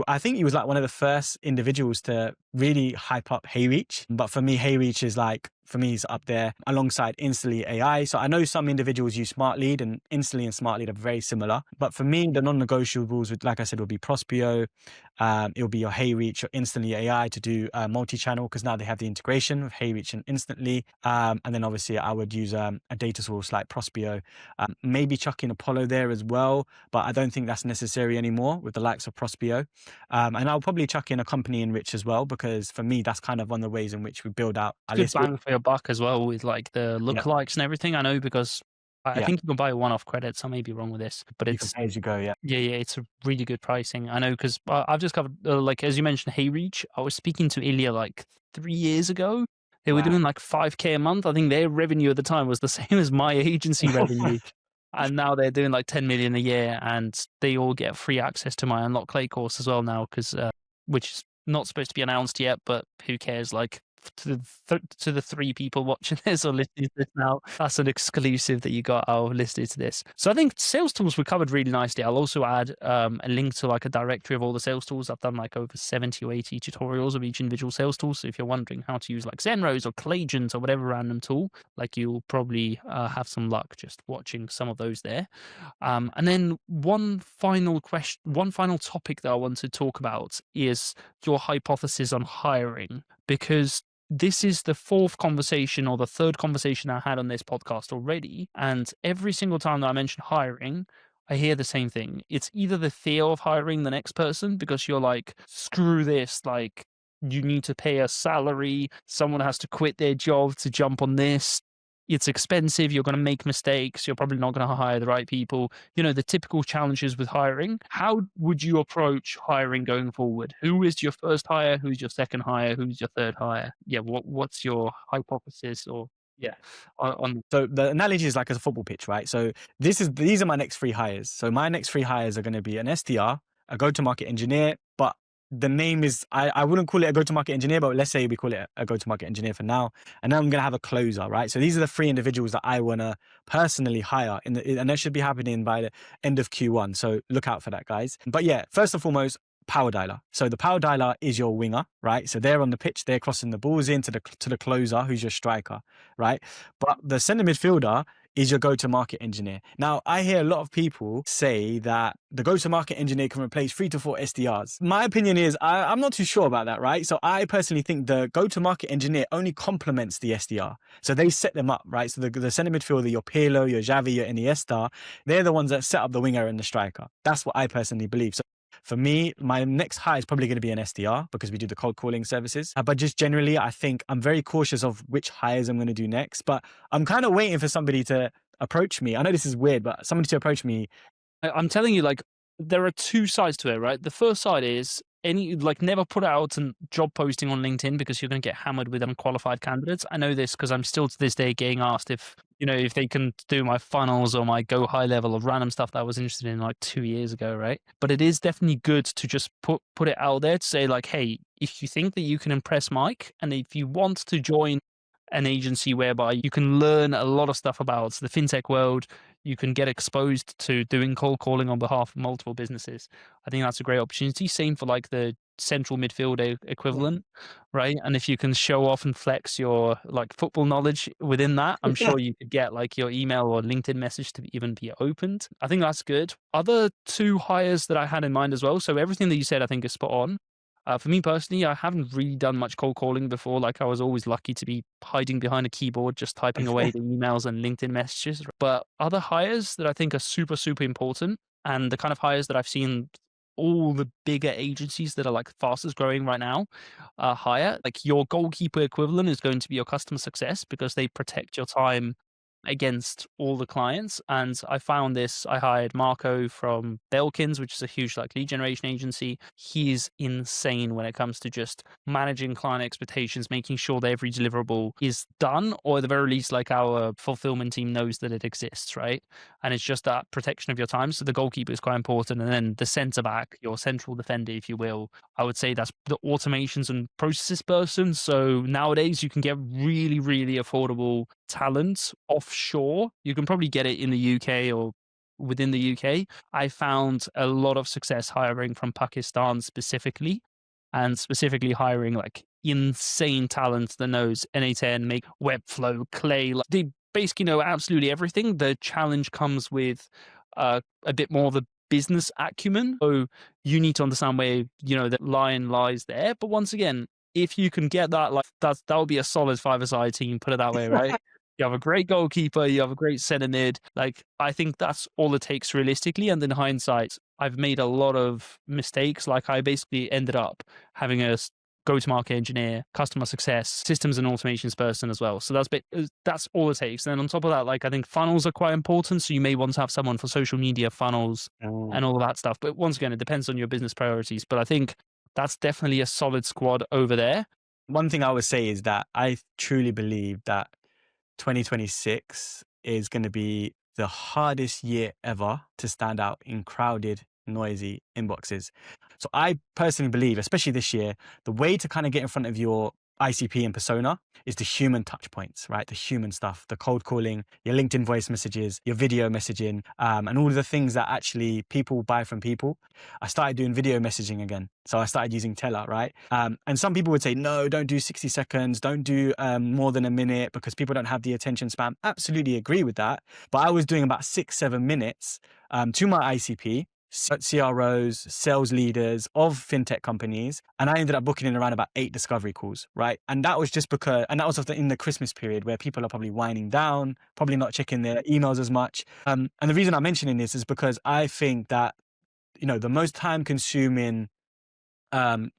I think you was like one of the first individuals to really hype up HeyReach. But for me, HeyReach is like, for me, is up there alongside Instantly AI. So I know some individuals use Smart Lead, and Instantly and Smart Lead are very similar. But for me, the non-negotiables would, like I said, would be Prospio. It'll be your HeyReach or Instantly AI to do multi-channel, because now they have the integration with HeyReach and Instantly. And then obviously I would use a data source like Prospio. Maybe chuck in Apollo there as well, but I don't think that's necessary anymore with the likes of Prospio. And I'll probably chuck in a company enrich as well, because for me, that's kind of one of the ways in which we build out our Good list. bang for your buck as well, with like the lookalikes and everything. I know, because I think you can buy a one-off credits. I may be wrong with this, but You can it's pay as you go, yeah. yeah, it's a really good pricing. I know, because I've discovered, like as you mentioned, HeyReach. I was speaking to Ilya like 3 years ago. They were Wow. doing like 5K a month. I think their revenue at the time was the same as my agency revenue. And now they're doing like 10 million a year, and they all get free access to my Unlock Clay course as well now, because which is not supposed to be announced yet, but who cares? Like to the 3 people watching this or listening to this now, that's an exclusive that you got out of listening to this. So I think sales tools were covered really nicely. I'll also add a link to like a directory of all the sales tools. I've done like over 70 or 80 tutorials of each individual sales tool. So if you're wondering how to use like Zenrose or Claygent or whatever random tool, like you'll probably have some luck just watching some of those there. And then one final topic that I want to talk about is your hypothesis on hiring, because this is the 4th conversation or the 3rd conversation I had on this podcast already. And every single time that I mention hiring, I hear the same thing. It's either the fear of hiring the next person because you're like, screw this, like, you need to pay a salary, someone has to quit their job to jump on this. It's expensive, you're going to make mistakes, you're probably not going to hire the right people. You know, the typical challenges with hiring. How would you approach hiring going forward? Who is your first hire? Who's your second hire? Who's your third hire? Yeah, what's your hypothesis or yeah, on So the analogy is like as a football pitch, right? So these are my next 3 hires. So my next 3 hires are going to be an SDR, a go-to-market engineer, but the name is I wouldn't call it a go-to-market engineer, but let's say we call it a go-to-market engineer for now. And then I'm going to have a closer, right? So these are the 3 individuals that I want to personally hire and that should be happening by the end of Q1. So look out for that, guys. But yeah, first and foremost, power dialer. So the power dialer is your winger, right? So they're on the pitch, they're crossing the balls into the closer, who's your striker, right? But the center midfielder is your go-to-market engineer. Now, I hear a lot of people say that the go-to-market engineer can replace 3 to 4 SDRs. My opinion is I'm not too sure about that, right? So I personally think the go-to-market engineer only complements the SDR. So they set them up, right? So the center midfielder, your Pirlo, your Xavi, your Iniesta, they're the ones that set up the winger and the striker. That's what I personally believe. So for me, my next hire is probably going to be an SDR because we do the cold calling services. But just generally, I think I'm very cautious of which hires I'm going to do next. But I'm kind of waiting for somebody to approach me. I know this is weird, but somebody to approach me. I'm telling you, like, there are 2 sides to it, right? The first side is never put out a job posting on LinkedIn because you're going to get hammered with unqualified candidates. I know this because I'm still to this day getting asked if they can do my funnels or my go high level of random stuff that I was interested in like 2 years ago, right? But it is definitely good to just put it out there to say like, hey, if you think that you can impress Mike and if you want to join an agency whereby you can learn a lot of stuff about the fintech world, you can get exposed to doing cold calling on behalf of multiple businesses. I think that's a great opportunity. Same for like the central midfield equivalent, right? And if you can show off and flex your like football knowledge within that, I'm sure you could get like your email or LinkedIn message to even be opened. I think that's good. Other 2 hires that I had in mind as well. So everything that you said, I think is spot on. For me personally, I haven't really done much cold calling before. Like I was always lucky to be hiding behind a keyboard, just typing away the emails and LinkedIn messages. But other hires that I think are super, super important and the kind of hires that I've seen all the bigger agencies that are like fastest growing right now hire, like your goalkeeper equivalent is going to be your customer success because they protect your time against all the clients. And I found this, I hired Marco from Belkins, which is a huge like lead generation agency. He's insane when it comes to just managing client expectations, making sure that every deliverable is done, or at the very least, like our fulfillment team knows that it exists, right? And it's just that protection of your time. So the goalkeeper is quite important. And then the center back, your central defender, if you will, I would say that's the automations and processes person. So nowadays you can get really, really affordable talent offshore. You can probably get it in the UK or within the UK. I found a lot of success hiring from Pakistan specifically, and specifically hiring like insane talent that knows N8N, make Webflow, Clay. Like, they basically know absolutely everything. The challenge comes with a bit more of the business acumen. So you need to understand where, the line lies there. But once again, if you can get that, like that will be a solid 5-a-side team, put it that way, right? You have a great goalkeeper, you have a great centre mid. Like, I think that's all it takes realistically. And in hindsight, I've made a lot of mistakes. Like, I basically ended up having a go-to-market engineer, customer success, systems and automations person as well. So that's all it takes. And then on top of that, like, I think funnels are quite important. So you may want to have someone for social media funnels and all of that stuff. But once again, it depends on your business priorities. But I think that's definitely a solid squad over there. One thing I would say is that I truly believe that 2026 is going to be the hardest year ever to stand out in crowded, noisy inboxes. So I personally believe, especially this year, the way to kind of get in front of your ICP and persona is the human touch points, right? The human stuff, the cold calling, your LinkedIn voice messages, your video messaging, and all of the things that actually people buy from people. I started doing video messaging again. So I started using Teller, right? And some people would say, no, don't do 60 seconds. Don't do more than a minute because people don't have the attention span. Absolutely agree with that. But I was doing about 6-7 minutes to my ICP, CROs, sales leaders of fintech companies. And I ended up booking in around about 8 discovery calls, right? And that was just because, and that was in the Christmas period where people are probably winding down, probably not checking their emails as much. And the reason I'm mentioning this is because I think that, the most time consuming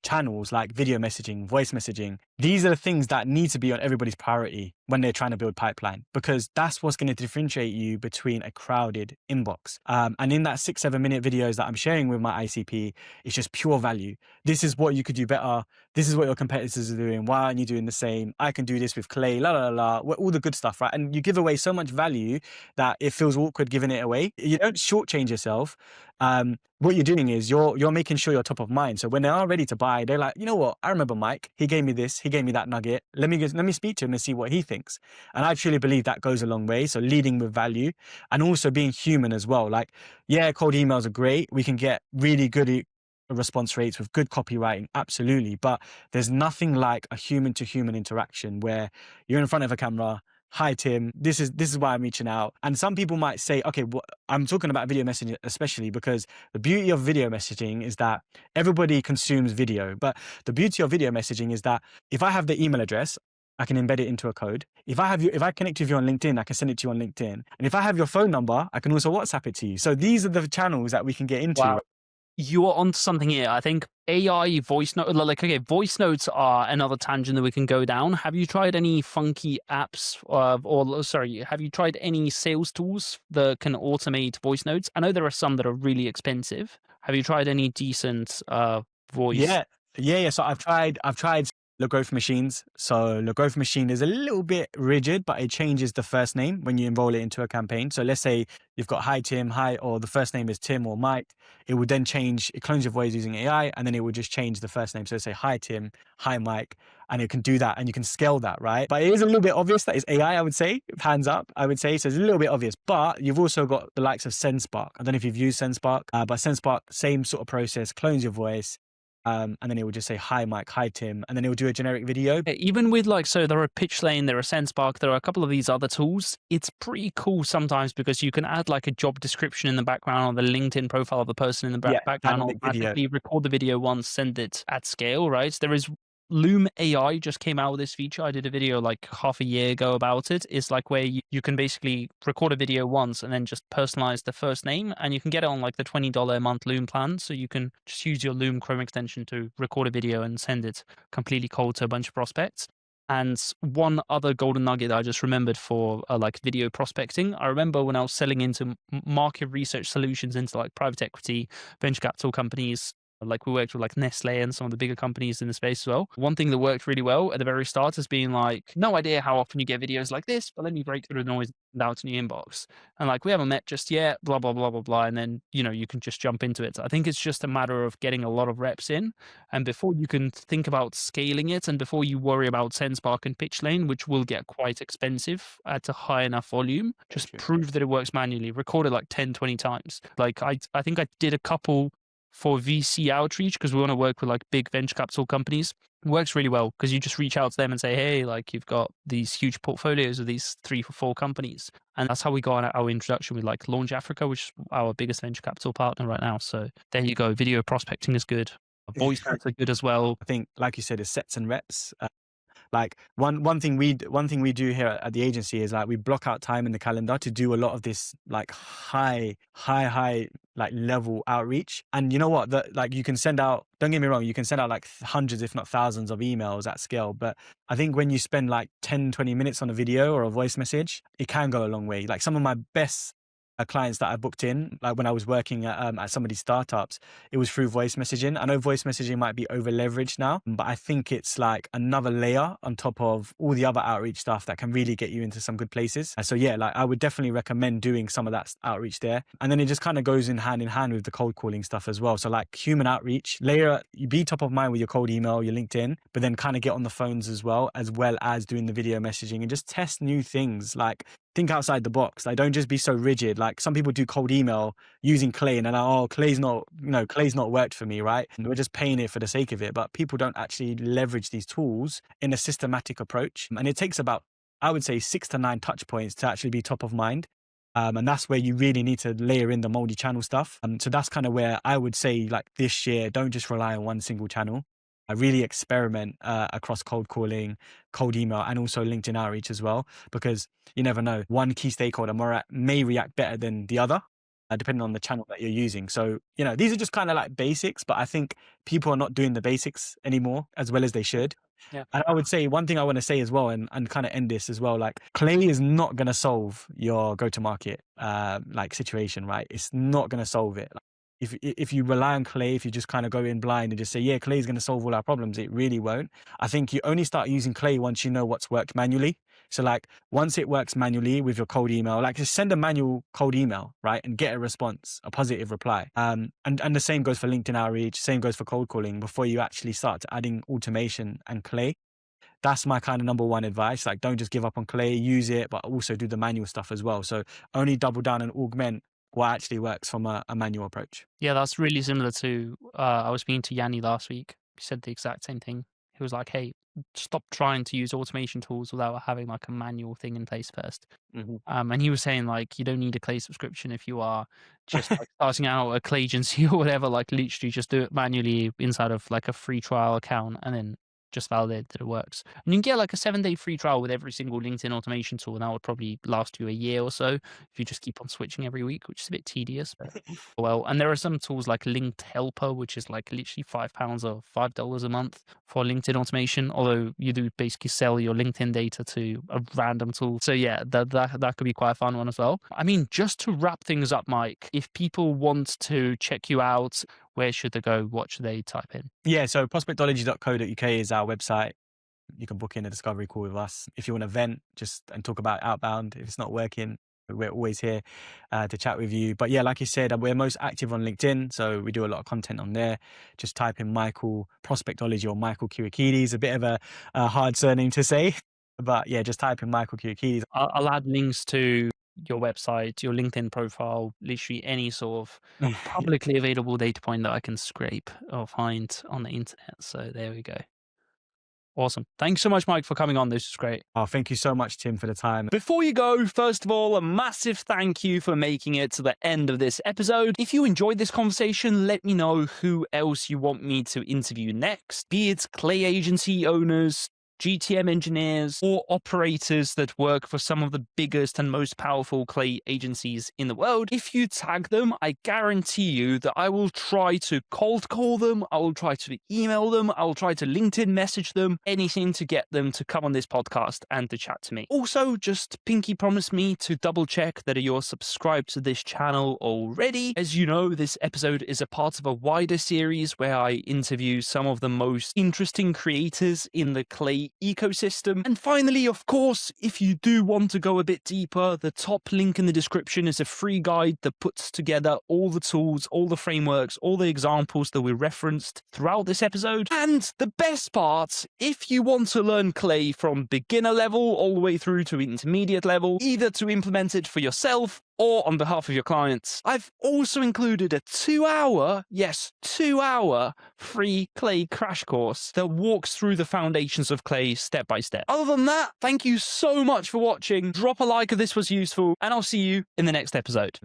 channels like video messaging, voice messaging, these are the things that need to be on everybody's priority when they're trying to build pipeline, because that's what's going to differentiate you between a crowded inbox. And in that 6-7 minute videos that I'm sharing with my ICP, it's just pure value. This is what you could do better. This is what your competitors are doing. Why aren't you doing the same? I can do this with Clay, la, la, la, all the good stuff, right? And you give away so much value that it feels awkward giving it away. You don't shortchange yourself. What you're doing is you're making sure you're top of mind. So when they are ready to buy, they're like, you know what? I remember Mike. He gave me this. He gave me that nugget. Let me speak to him and see what he thinks. And I truly believe that goes a long way. So leading with value and also being human as well. Like, yeah, cold emails are great. We can get really good response rates with good copywriting. Absolutely. But there's nothing like a human to human interaction where you're in front of a camera. Hi, Tim. This is why I'm reaching out. And some people might say, okay, I'm talking about video messaging, especially because the beauty of video messaging is that everybody consumes video. But the beauty of video messaging is that if I have the email address, I can embed it into a code. If I connect with you on LinkedIn, I can send it to you on LinkedIn. And if I have your phone number, I can also WhatsApp it to you. So these are the channels that we can get into. Wow. You are onto something here. I think AI voice note, voice notes are another tangent that we can go down. Have you tried any funky apps, have you tried any sales tools that can automate voice notes? I know there are some that are really expensive. Have you tried any decent voice? Yeah. So I've tried the growth machines. So the growth machine is a little bit rigid, but it changes the first name when you enroll it into a campaign. So let's say you've got hi Tim, hi, or the first name is Tim or Mike. It would then change, it clones your voice using AI, and then it would just change the first name. So say hi Tim, hi Mike, and it can do that and you can scale that, right? But it is a little bit obvious that it's AI, I would say, hands up, I would say. So it's a little bit obvious, but you've also got the likes of SendSpark. I don't know if you've used SendSpark, but SendSpark, same sort of process, clones your voice. And then it would just say, hi, Mike, hi, Tim. And then it would do a generic video. Even with so there are PitchLane, there are SendSpark, there are a couple of these other tools. It's pretty cool sometimes because you can add like a job description in the background or the LinkedIn profile of the person in the background, automatically record the video once, send it at scale, right? There is Loom AI just came out with this feature. I did a video like half a year ago about it. It's like where you can basically record a video once and then just personalize the first name, and you can get it on like the $20 a month Loom plan. So you can just use your Loom Chrome extension to record a video and send it completely cold to a bunch of prospects. And one other golden nugget that I just remembered for like video prospecting. I remember when I was selling into market research solutions into like private equity, venture capital companies, like we worked with like Nestle and some of the bigger companies in the space as well. One thing that worked really well at the very start is being like, no idea how often you get videos like this, but let me break through the noise out in your inbox. And like, we haven't met just yet, blah, blah, blah, blah, blah. And then, you can just jump into it. I think it's just a matter of getting a lot of reps in. And before you can think about scaling it and before you worry about SendSpark and PitchLane, which will get quite expensive at a high enough volume, just prove that it works manually, record it like 10, 20 times. Like I think I did a couple for VC outreach because we want to work with like big venture capital companies. It works really well because you just reach out to them and say, hey, like you've got these huge portfolios of these 3 or 4 companies. And that's how we got our introduction with like Launch Africa, which is our biggest venture capital partner right now. So there you go. Video prospecting is good. Voice notes are good as well. I think, like you said, it's sets and reps. Like one thing we do here at the agency is like we block out time in the calendar to do a lot of this like high like level outreach. And you know what? Like you can send out, don't get me wrong, you can send out like hundreds, if not thousands of emails at scale. But I think when you spend like 10, 20 minutes on a video or a voice message, it can go a long way. Like some of my best clients that I booked in, like when I was working at some of these startups, it was through voice messaging. I know voice messaging might be over leveraged now, but I think it's like another layer on top of all the other outreach stuff that can really get you into some good places. So yeah, like I would definitely recommend doing some of that outreach there. And then it just kind of goes in hand with the cold calling stuff as well. So like human outreach, you be top of mind with your cold email, your LinkedIn, but then kind of get on the phones as well as doing the video messaging and just test new things. Like think outside the box. Like don't just be so rigid. Like some people do cold email using Clay and they're like, oh, Clay's not worked for me, right? And we're just paying it for the sake of it. But people don't actually leverage these tools in a systematic approach. And it takes about, I would say, 6 to 9 touch points to actually be top of mind. And that's where you really need to layer in the multi-channel stuff. So that's kind of where I would say, like this year, don't just rely on one single channel. I really experiment across cold calling, cold email, and also LinkedIn outreach as well, because you never know. One key stakeholder may react better than the other, depending on the channel that you're using. So, these are just kind of like basics, but I think people are not doing the basics anymore as well as they should. Yeah. And I would say one thing I want to say as well, and kind of end this as well, like Clay is not going to solve your go-to-market like situation, right? It's not going to solve it. If you rely on Clay, if you just kind of go in blind and just say, yeah, Clay is going to solve all our problems, it really won't. I think you only start using Clay once you know what's worked manually. So like once it works manually with your cold email, like just send a manual cold email, right? And get a response, a positive reply. And the same goes for LinkedIn outreach, same goes for cold calling before you actually start adding automation and Clay. That's my kind of number one advice. Like don't just give up on Clay, use it, but also do the manual stuff as well. So only double down and augment what actually works from a manual approach. Yeah, that's really similar to, I was speaking to Yanni last week. He said the exact same thing. He was like, hey, stop trying to use automation tools without having like a manual thing in place first. Mm-hmm. And he was saying like, you don't need a Clay subscription if you are just like starting out a Clay agency or whatever, like literally just do it manually inside of like a free trial account and then just validate that it works. And you can get like a 7-day free trial with every single LinkedIn automation tool, and that would probably last you a year or so if you just keep on switching every week, which is a bit tedious. But well, and there are some tools like Linked Helper, which is like literally £5 or $5 a month for LinkedIn automation, although you do basically sell your LinkedIn data to a random tool. So yeah, that could be quite a fun one as well. I mean, just to wrap things up, Mike, if people want to check you out, where should they go? What should they type in? Yeah, so prospectology.co.uk is our website. You can book in a discovery call with us. If you want to vent and talk about outbound, if it's not working, we're always here to chat with you. But yeah, like you said, we're most active on LinkedIn. So we do a lot of content on there. Just type in Michael Prospectology or Michael Kyriakides, a bit of a hard surname to say. But yeah, just type in Michael Kyriakides. I'll add links to your website, your LinkedIn profile, literally any sort of publicly available data point that I can scrape or find on the internet. So there we go. Awesome. Thanks so much, Mike, for coming on. This is great. Oh, thank you so much, Tim, for the time. Before you go, first of all, a massive thank you for making it to the end of this episode. If you enjoyed this conversation, let me know who else you want me to interview next, be it Clay agency owners, GTM engineers, or operators that work for some of the biggest and most powerful Clay agencies in the world. If you tag them, I guarantee you that I will try to cold call them, I will try to email them, I will try to LinkedIn message them, anything to get them to come on this podcast and to chat to me. Also, just pinky promise me to double check that you're subscribed to this channel already. As you know, this episode is a part of a wider series where I interview some of the most interesting creators in the Clay ecosystem. And finally, of course, if you do want to go a bit deeper, the top link in the description is a free guide that puts together all the tools, all the frameworks, all the examples that we referenced throughout this episode. And the best part, if you want to learn Clay from beginner level all the way through to intermediate level, either to implement it for yourself or on behalf of your clients, I've also included a 2-hour, yes, 2-hour free Clay crash course that walks through the foundations of Clay step by step. Other than that, thank you so much for watching. Drop a like if this was useful, and I'll see you in the next episode.